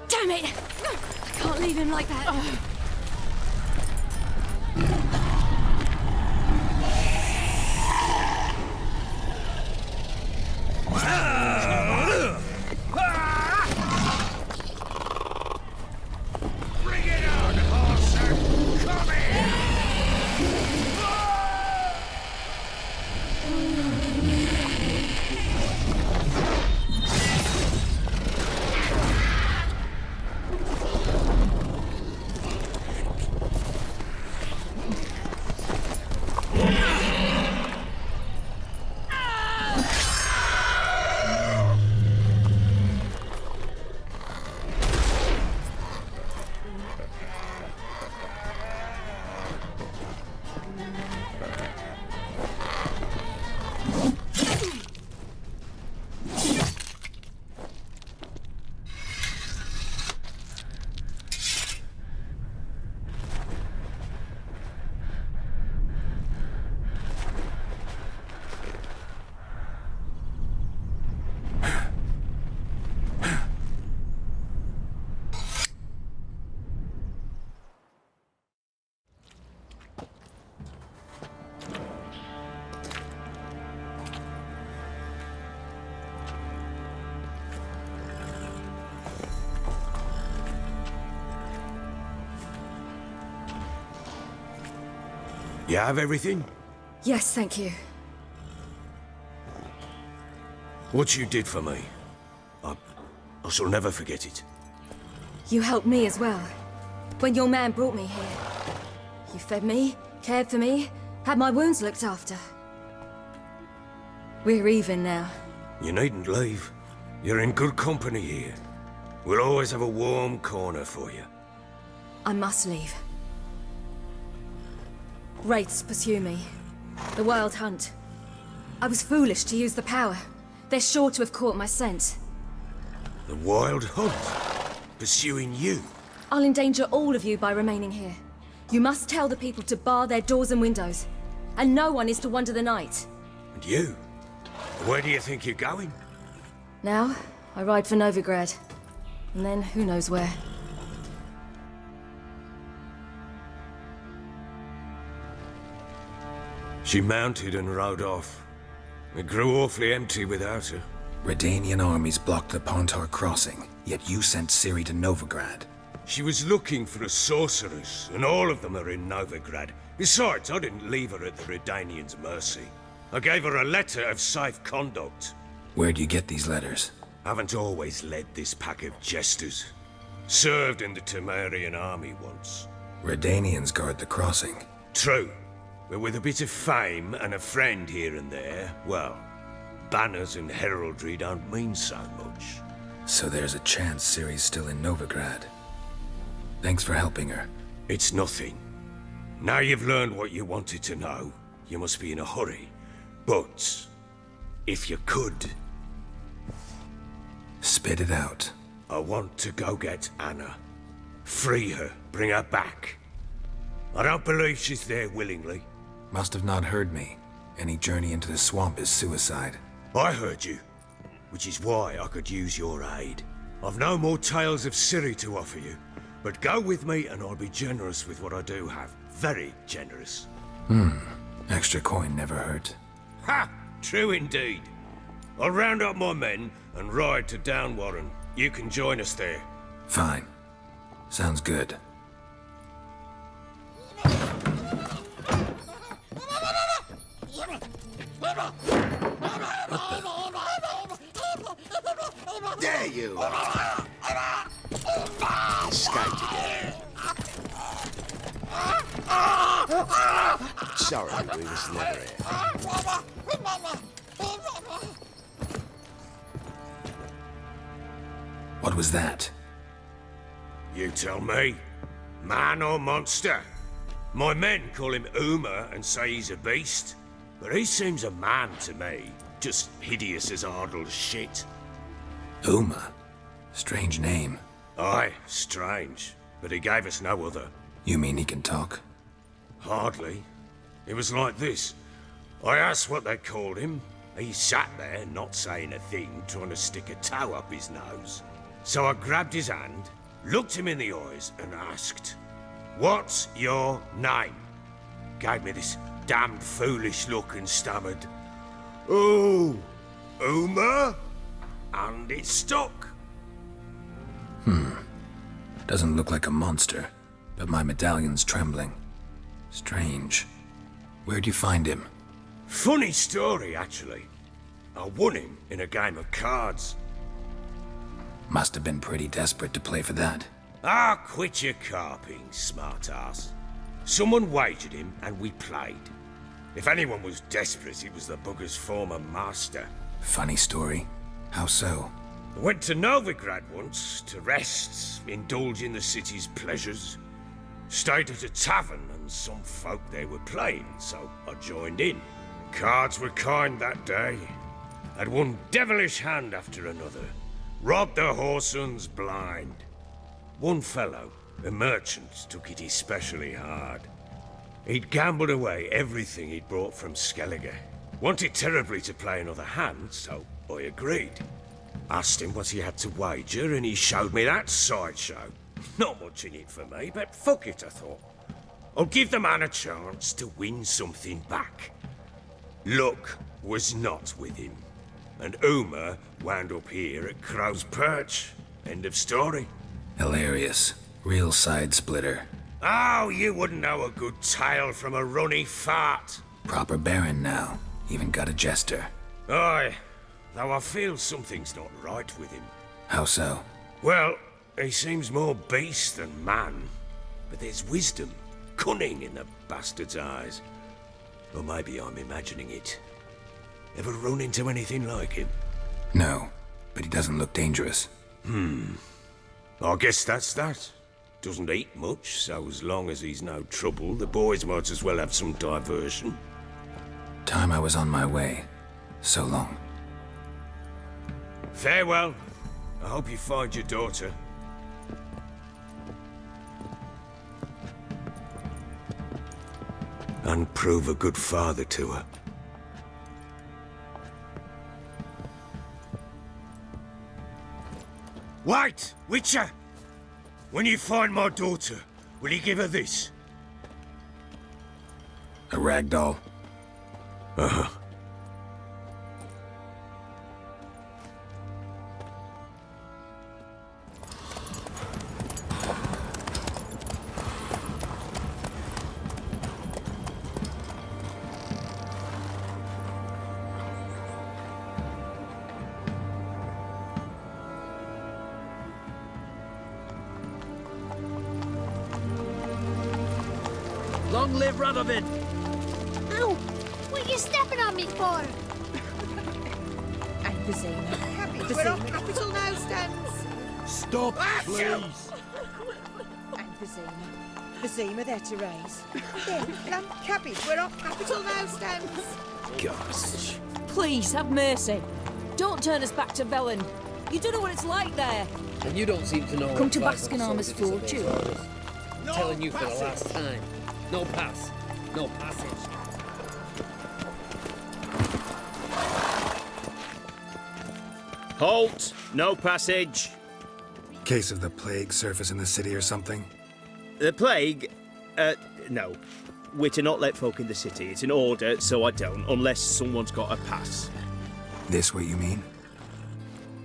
Damn it! I can't leave him like that. Bring it on, horse! Come here! You have everything? Yes, thank you. What you did for me, I shall never forget it. You helped me as well. when your man brought me here. You fed me, cared for me, had my wounds looked after. We're even now. You needn't leave. You're in good company here. We'll always have a warm corner for you. I must leave. Wraiths pursue me. The Wild Hunt. I was foolish to use the power. They're sure to have caught my scent. The Wild Hunt? Pursuing you? I'll endanger all of you by remaining here. You must tell the people to bar their doors and windows. And no one is to wander the night. And you? Where do you think you're going? Now, I ride for Novigrad. And then, who knows where. She mounted and rode off. It grew awfully empty without her. Redanian armies blocked the Pontar crossing, yet you sent Ciri to Novigrad. She was looking for a sorceress, and all of them are in Novigrad. Besides, I didn't leave her at the Redanians' mercy. I gave her a letter of safe conduct. Where'd you get these letters? Haven't always led this pack of jesters. Served in the Temerian army once. Redanians guard the crossing. True. But with a bit of fame and a friend here and there, well, banners and heraldry don't mean so much. So there's a chance Ciri's still in Novigrad. Thanks for helping her. It's nothing. Now you've learned what you wanted to know, you must be in a hurry. But, if you could... Spit it out. I want to go get Anna. Free her, bring her back. I don't believe she's there willingly. Must have not heard me. Any journey into the swamp is suicide. I heard you, which is why I could use your aid. I've no more tales of Ciri to offer you, but go with me and I'll be generous with what I do have. Very generous. Extra coin never hurt. Ha! True indeed. I'll round up my men and ride to Downwarren. You can join us there. Fine. Sounds good. There you are. Escaped again. Sorry, we was never here. What was that? You tell me. Man or monster? My men call him Uma and say he's a beast, but he seems a man to me. Just hideous as Ardle's shit. Uma? Strange name. Aye, strange. But he gave us no other. You mean he can talk? Hardly. It was like this. I asked what they called him. He sat there, not saying a thing, trying to stick a toe up his nose. So I grabbed his hand, looked him in the eyes, and asked, "What's your name?" Gave me this damned foolish look and stammered, "Oh, Uma?" And it stuck. Doesn't look like a monster, but my medallion's trembling. Strange. Where'd you find him? Funny story, actually. I won him in a game of cards. Must have been pretty desperate to play for that. Ah, quit your carping, smartass. Someone wagered him and we played. If anyone was desperate, it was the bugger's former master. Funny story. How so? I went to Novigrad once to rest, indulge in the city's pleasures. Stayed at a tavern and some folk there were playing, so I joined in. Cards were kind that day. Had one devilish hand after another. Robbed the whoresun's blind. One fellow, a merchant, took it especially hard. He'd gambled away everything he'd brought from Skellige. Wanted terribly to play another hand, so I agreed. Asked him what he had to wager, and he showed me that sideshow. Not much in it for me, but fuck it, I thought. I'll give the man a chance to win something back. Luck was not with him, and Uma wound up here at Crow's Perch. End of story. Hilarious. Real side splitter. Oh, you wouldn't know a good tale from a runny fart. Proper baron now. Even got a jester. Aye, though I feel something's not right with him. How so? Well, he seems more beast than man. But there's wisdom, cunning in the bastard's eyes. Or maybe I'm imagining it. Ever run into anything like him? No, but he doesn't look dangerous. I guess that's that. Doesn't eat much, so as long as he's no trouble, the boys might as well have some diversion. Time I was on my way. So long. Farewell. I hope you find your daughter. And prove a good father to her. Wait, Witcher! When you find my daughter, will you give her this? A rag doll? Uh-huh. Long live Radovid! Ow! What are you stepping on me for? And Vizima. We're on capital now, stands. Stop, please! And Vizima there to raise. There, lamp cabbage, we're off capital now, stands. Gosh. Please, have mercy. Don't turn us back to Velen. You don't know what it's like there. And you don't seem to know. Come to what Baskenarmer's fortune. I'm telling you for the last time. No pass. No passage. Halt! No passage. Case of the plague surface in the city or something? The plague? No. We're to not let folk in the city. It's an order, so I don't, unless someone's got a pass. This what you mean?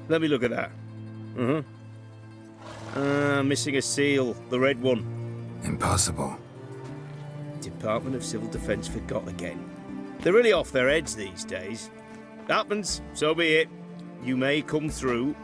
Let me look at that. Missing a seal. The red one. Impossible. Department of Civil Defence forgot again. They're really off their heads these days. Happens, so be it. You may come through.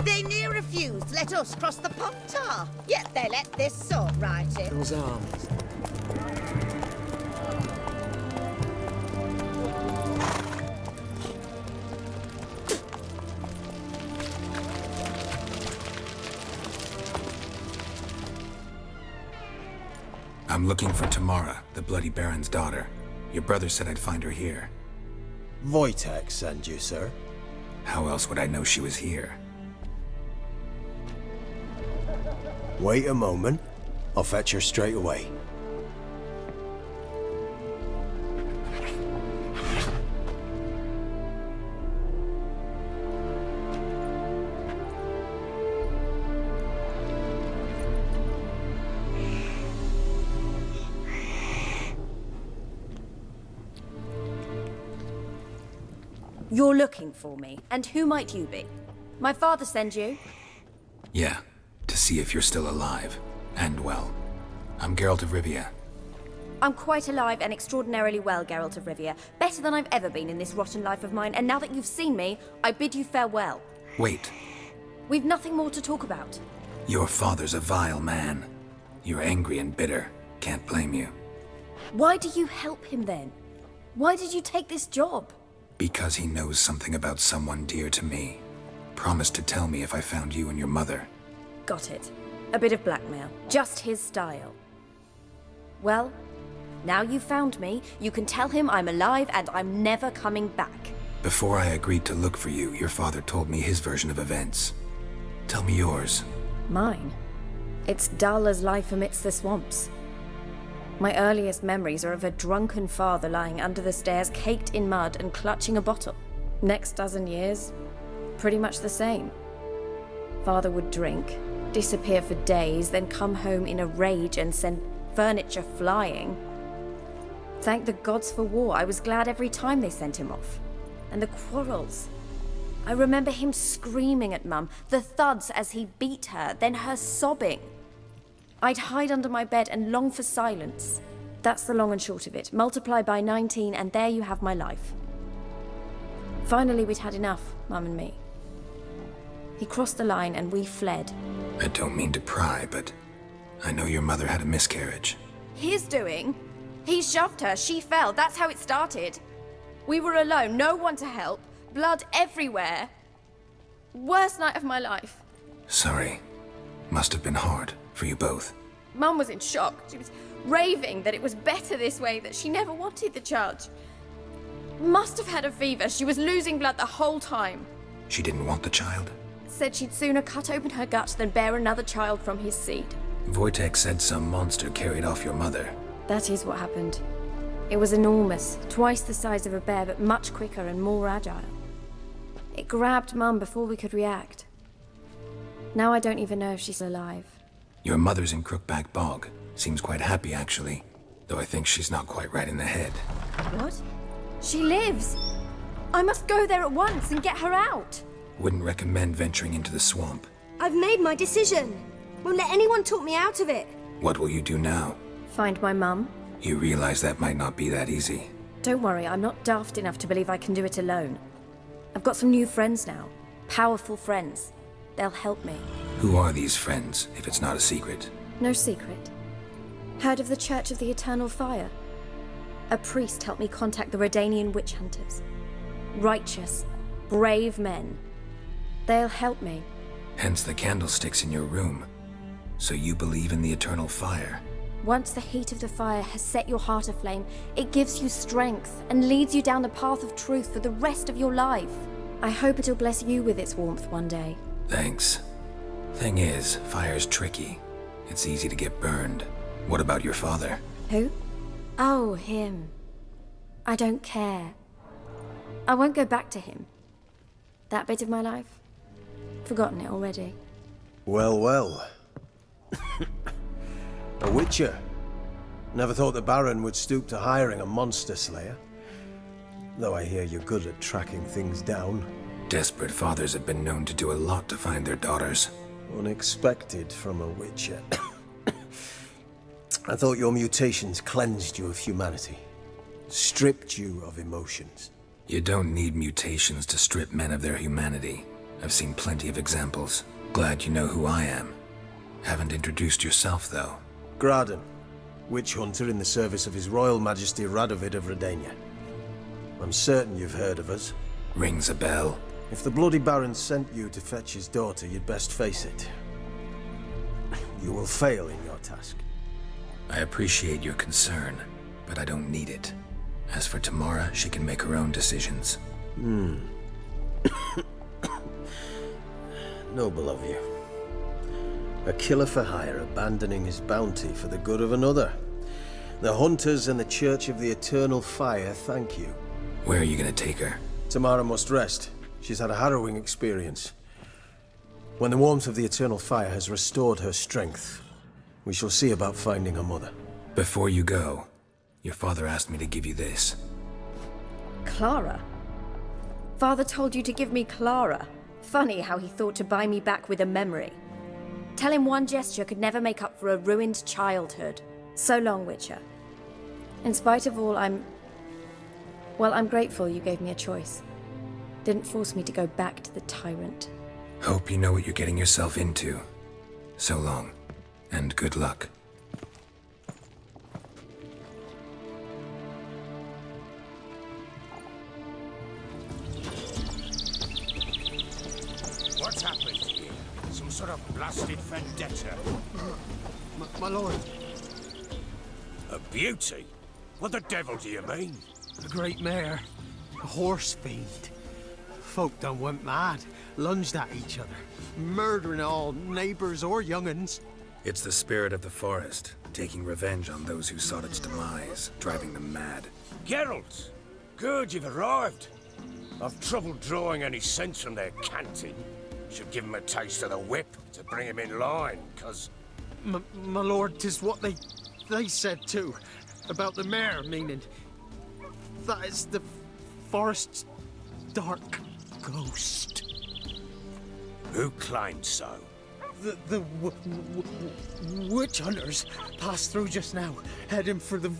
They near refused let us cross the Pontar, yet they let this sword right in. Those arms. I'm looking for Tamara, the Bloody Baron's daughter. Your brother said I'd find her here. Wojtek send you, sir. How else would I know she was here? Wait a moment. I'll fetch her straight away. You're looking for me, and who might you be? My father send you? Yeah, to see if you're still alive. And well. I'm Geralt of Rivia. I'm quite alive and extraordinarily well, Geralt of Rivia. Better than I've ever been in this rotten life of mine, and now that you've seen me, I bid you farewell. Wait, We've nothing more to talk about. your father's a vile man. You're angry and bitter. Can't blame you. Why do you help him then? Why did you take this job? Because he knows something about someone dear to me. Promised to tell me if I found you and your mother. Got it. A bit of blackmail. Just his style. Well, now you've found me, you can tell him I'm alive and I'm never coming back. Before I agreed to look for you, your father told me his version of events. Tell me yours. Mine? It's dull as life amidst the swamps. My earliest memories are of a drunken father lying under the stairs, caked in mud and clutching a bottle. Next dozen years, pretty much the same. Father would drink, disappear for days, then come home in a rage and send furniture flying. Thank the gods for war. I was glad every time they sent him off. And the quarrels. I remember him screaming at Mum, the thuds as he beat her, then her sobbing. I'd hide under my bed and long for silence. That's the long and short of it. Multiply by 19 and there you have my life. Finally, we'd had enough, Mum and me. He crossed the line and we fled. I don't mean to pry, but I know your mother had a miscarriage. His doing? He shoved her, she fell, that's how it started. We were alone, no one to help, blood everywhere. Worst night of my life. Sorry. Must have been hard for you both. Mum was in shock. She was raving that it was better this way, that she never wanted the child. Must have had a fever. She was losing blood the whole time. She didn't want the child? Said she'd sooner cut open her gut than bear another child from his seed. Wojtek said some monster carried off your mother. That is what happened. It was enormous, twice the size of a bear, but much quicker and more agile. It grabbed Mum before we could react. Now I don't even know if she's alive. Your mother's in Crookback Bog. Seems quite happy, actually. Though I think she's not quite right in the head. What? She lives! I must go there at once and get her out! Wouldn't recommend venturing into the swamp. I've made my decision. Won't let anyone talk me out of it. What will you do now? Find my mum. You realize that might not be that easy. Don't worry, I'm not daft enough to believe I can do it alone. I've got some new friends now. Powerful friends. They'll help me. Who are these friends, if it's not a secret? No secret. Heard of the Church of the Eternal Fire? A priest helped me contact the Redanian witch hunters. Righteous, brave men. They'll help me. Hence the candlesticks in your room. So you believe in the eternal fire? Once the heat of the fire has set your heart aflame, it gives you strength and leads you down the path of truth for the rest of your life. I hope it'll bless you with its warmth one day. Thanks. Thing is, fire's tricky. It's easy to get burned. What about your father? Who? Oh, him. I don't care. I won't go back to him. That bit of my life? Forgotten it already. Well, well. A witcher. Never thought the Baron would stoop to hiring a monster slayer. Though I hear you're good at tracking things down. Desperate fathers have been known to do a lot to find their daughters. Unexpected from a witcher. I thought your mutations cleansed you of humanity. Stripped you of emotions. You don't need mutations to strip men of their humanity. I've seen plenty of examples. Glad you know who I am. Haven't introduced yourself, though. Graden, witch hunter in the service of His Royal Majesty Radovid of Redania. I'm certain you've heard of us. Rings a bell. If the Bloody Baron sent you to fetch his daughter, you'd best face it. You will fail in your task. I appreciate your concern, but I don't need it. As for Tamara, she can make her own decisions. Noble of you. A killer for hire abandoning his bounty for the good of another. The hunters and the Church of the Eternal Fire thank you. Where are you gonna take her? Tamara must rest. She's had a harrowing experience. When the warmth of the Eternal Fire has restored her strength, we shall see about finding her mother. Before you go, your father asked me to give you this. Clara? Father told you to give me Clara. Funny how he thought to buy me back with a memory. Tell him one gesture could never make up for a ruined childhood. So long, Witcher. In spite of all, I'm grateful you gave me a choice. Didn't force me to go back to the tyrant. Hope you know what you're getting yourself into. So long, and good luck. What's happened here? Some sort of blasted vendetta? My lord. A beauty? What the devil do you mean? A great mare. A horse fiend. Folk done went mad. Lunged at each other. Murdering all neighbors or young'uns. It's the spirit of the forest, taking revenge on those who sought its demise, driving them mad. Geralt! Good, you've arrived. I've trouble drawing any sense from their canting. Should give him a taste of the whip to bring him in line, cause... My lord, 'tis what they said too. About the mare, meaning. That is the forest's dark. ghost. Who claimed so? The witch hunters passed through just now, heading for the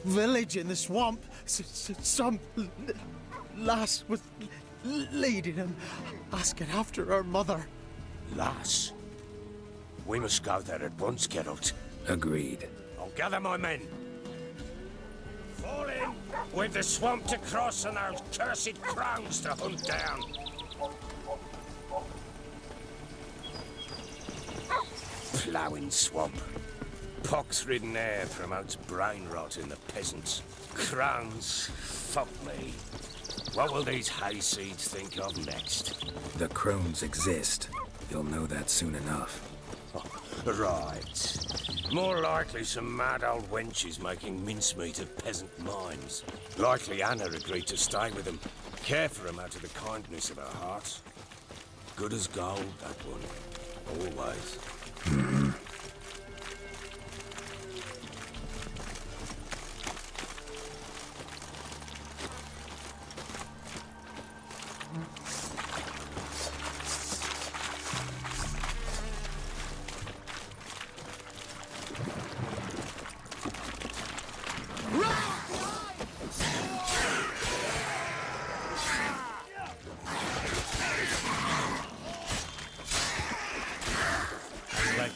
village in the swamp. Some lass was leading them, asking after her mother. Lass? We must go there at once, Geralt. Agreed. I'll gather my men. Fall in! We've the swamp to cross and those cursed crows to hunt down. Ploughing swamp. Pox-ridden air promotes brain rot in the peasants. Crones, fuck me. What will these hayseeds think of next? The crones exist. You'll know that soon enough. Right. More likely some mad old wenches making mincemeat of peasant minds. Likely Anna agreed to stay with them, care for them out of the kindness of her heart. Good as gold, that one. Always.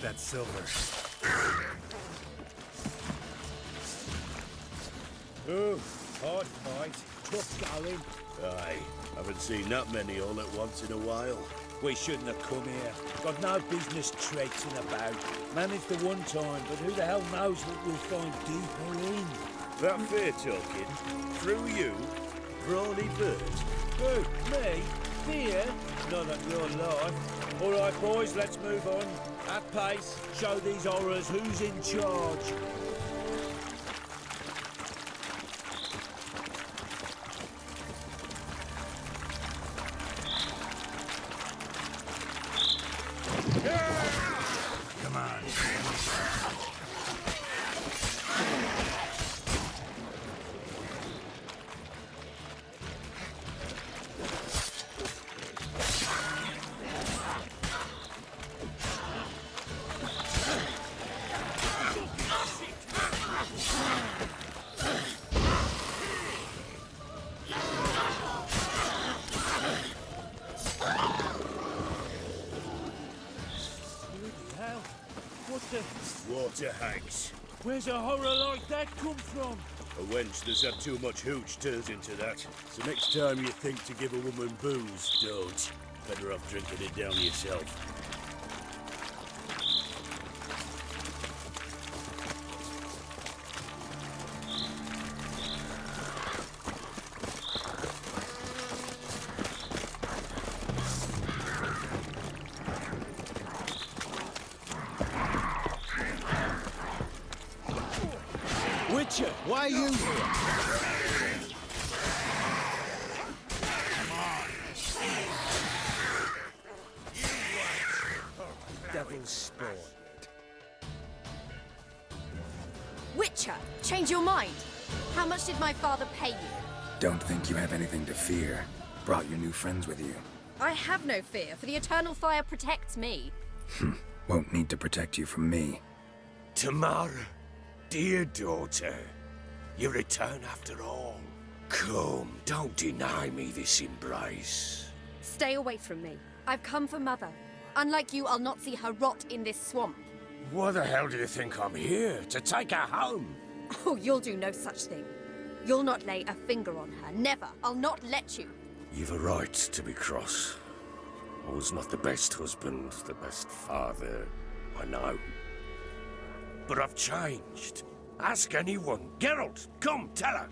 That silver. Oh, hard fight. Tough going. Aye, haven't seen that many all at once in a while. We shouldn't have come here. Got no business traipsing about. Managed the one time, but who the hell knows what we'll find deeper in? That fair talking. Through you, brawny bird. Who? Me? Fear? Not at your life. All right, boys, let's move on. At pace, show these horrors who's in charge. Come on. Water hags. Where's a horror like that come from? A wench that's had too much hooch turns into that. So next time you think to give a woman booze, don't. Better off drinking it down yourself. Witcher, why are you here? Devil's spawn. Witcher, change your mind. How much did my father pay you? Don't think you have anything to fear. Brought your new friends with you. I have no fear, for the eternal fire protects me. Won't need to protect you from me. Tamara, dear daughter, you return after all. Come, don't deny me this embrace. Stay away from me. I've come for Mother. Unlike you, I'll not see her rot in this swamp. Why the hell do you think I'm here? To take her home? Oh, you'll do no such thing. You'll not lay a finger on her. Never. I'll not let you. You've a right to be cross. I was not the best husband, the best father, I know. But I've changed. Ask anyone. Geralt, come, tell her.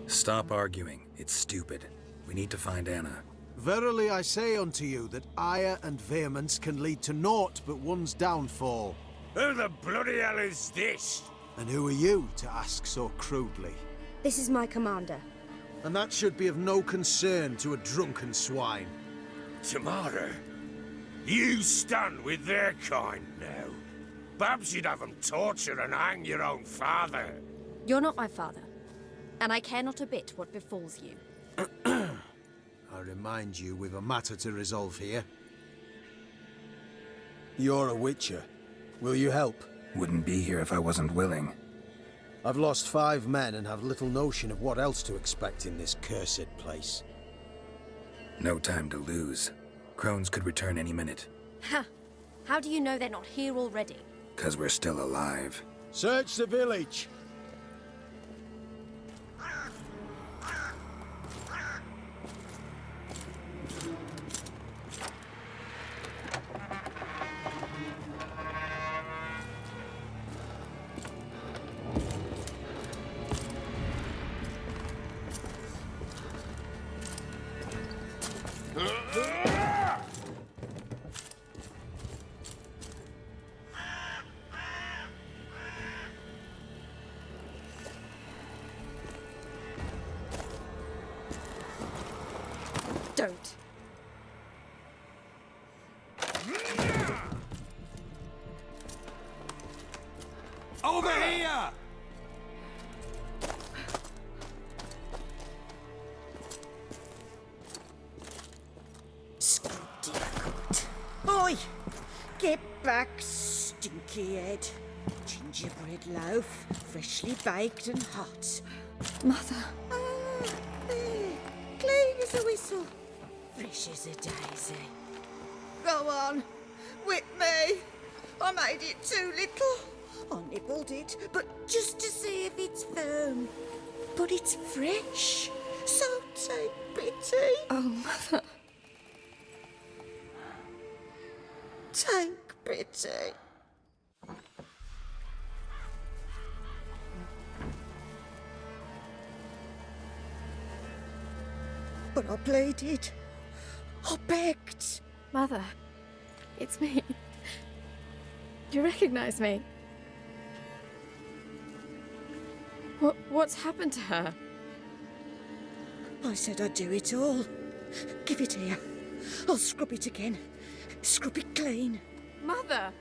Stop arguing. It's stupid. We need to find Anna. Verily I say unto you that ire and vehemence can lead to naught but one's downfall. Who the bloody hell is this? And who are you to ask so crudely? This is my commander. And that should be of no concern to a drunken swine. Tamara, you stand with their kind now. Perhaps you'd have them torture and hang your own father. You're not my father, and I care not a bit what befalls you. remind you we've a matter to resolve here. You're a witcher. Will you help? Wouldn't be here if I wasn't willing. I've lost 5 men and have little notion of what else to expect in this cursed place. No time to lose. Crones could return any minute. Ha! How do you know they're not here already? 'Cause we're still alive. Search the village! Don't. Over here! Oi! Get back, stinky head. Gingerbread loaf, freshly baked and hot. Mother. Ah, there. Clean as a whistle. Fresh as a daisy. Go on. Whip me. I made it too little. I nibbled it, but just to see if it's firm. But it's fresh. So take pity. Oh, Mother. Take pity. But I pleaded. I begged. Mother, it's me. Do you recognize me? What's happened to her? I said I'd do it all. Give it here. I'll scrub it again. Scrub it clean. Mother!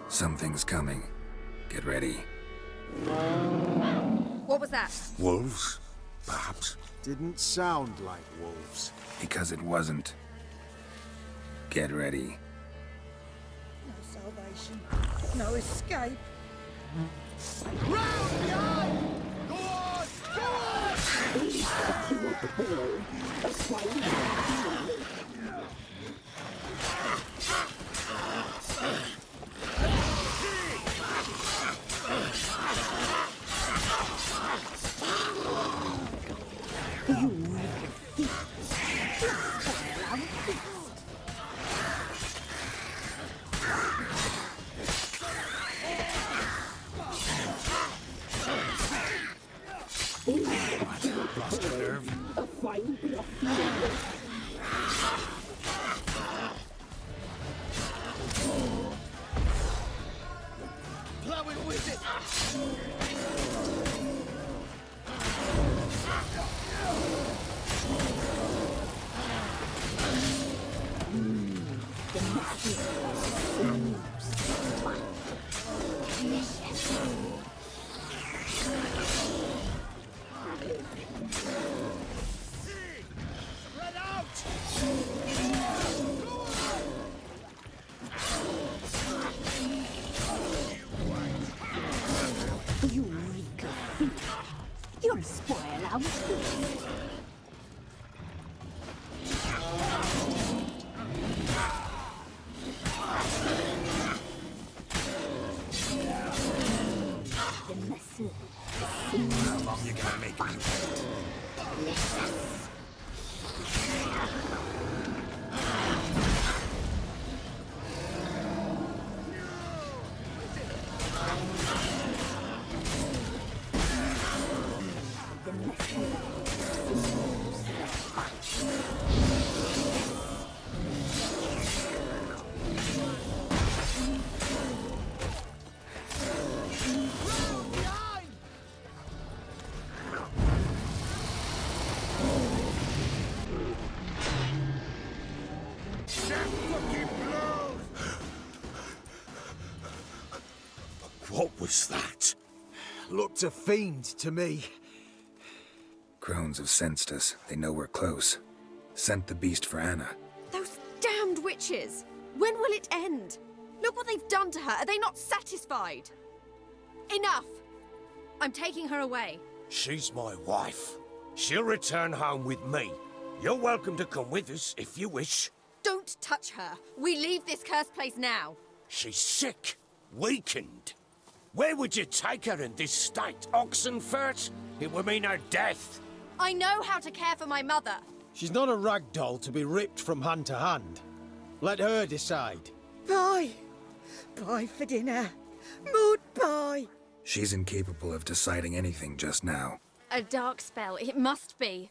Something's coming. Get ready. What was that? Wolves, perhaps? Didn't sound like wolves. Because it wasn't. Get ready. No salvation. No escape. Round behind! Go on! Go on! Lost your nerve. Plowing with it! Spread out! You reek of feet. You'll spoil our food. The muscle. How long you gonna make me wait? What was that? Looked a fiend to me. Crones have sensed us. They know we're close. Sent the beast for Anna. Those damned witches! When will it end? Look what they've done to her. Are they not satisfied? Enough! I'm taking her away. She's my wife. She'll return home with me. You're welcome to come with us if you wish. Don't touch her. We leave this cursed place now. She's sick, weakened. Where would you take her in this state? Oxenfurt? It would mean her death. I know how to care for my mother. She's not a rag doll to be ripped from hand to hand. Let her decide. Bye. Bye for dinner. Maud, bye. She's incapable of deciding anything just now. A dark spell, it must be.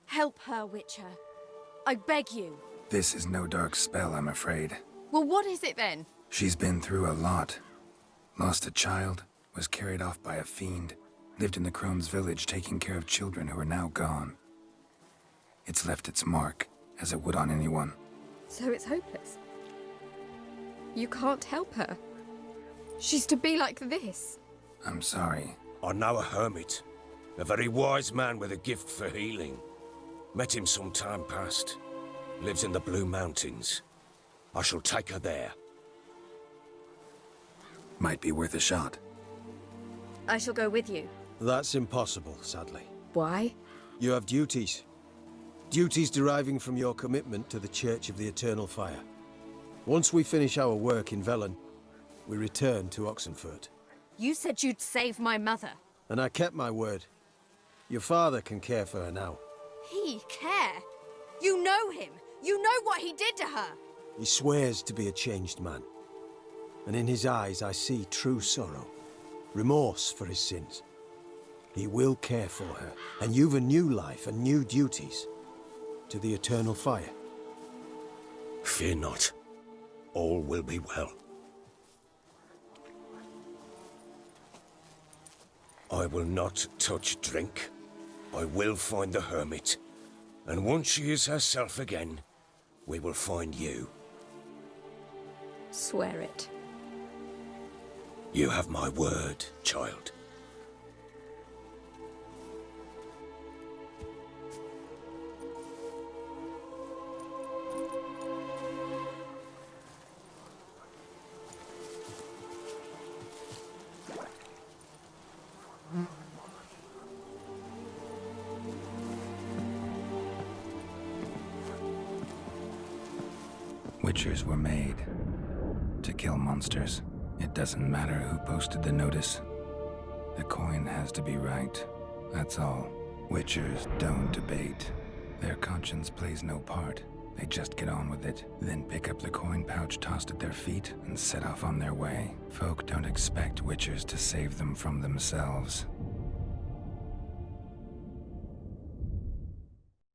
Help her, Witcher. I beg you. This is no dark spell, I'm afraid. Well, what is it then? She's been through a lot. Lost a child, was carried off by a fiend, lived in the Crone's village taking care of children who are now gone. It's left its mark, as it would on anyone. So it's hopeless. You can't help her. She's to be like this. I'm sorry. I know a hermit. A very wise man with a gift for healing. Met him some time past. Lives in the Blue Mountains. I shall take her there. Might be worth a shot. I shall go with you. That's impossible, sadly. Why? You have duties. Duties deriving from your commitment to the Church of the Eternal Fire. Once we finish our work in Velen, we return to Oxenfurt. You said you'd save my mother. And I kept my word. Your father can care for her now. He care? You know him. You know what he did to her. He swears to be a changed man. And in his eyes I see true sorrow. Remorse for his sins. He will care for her. And you've a new life and new duties. To the Eternal Fire. Fear not. All will be well. I will not touch drink. I will find the hermit. And once she is herself again, we will find you. Swear it. You have my word, child. Witchers were made to kill monsters. It doesn't matter who posted the notice. The coin has to be right. That's all. Witchers don't debate. Their conscience plays no part. They just get on with it, then pick up the coin pouch tossed at their feet and set off on their way. Folk don't expect Witchers to save them from themselves.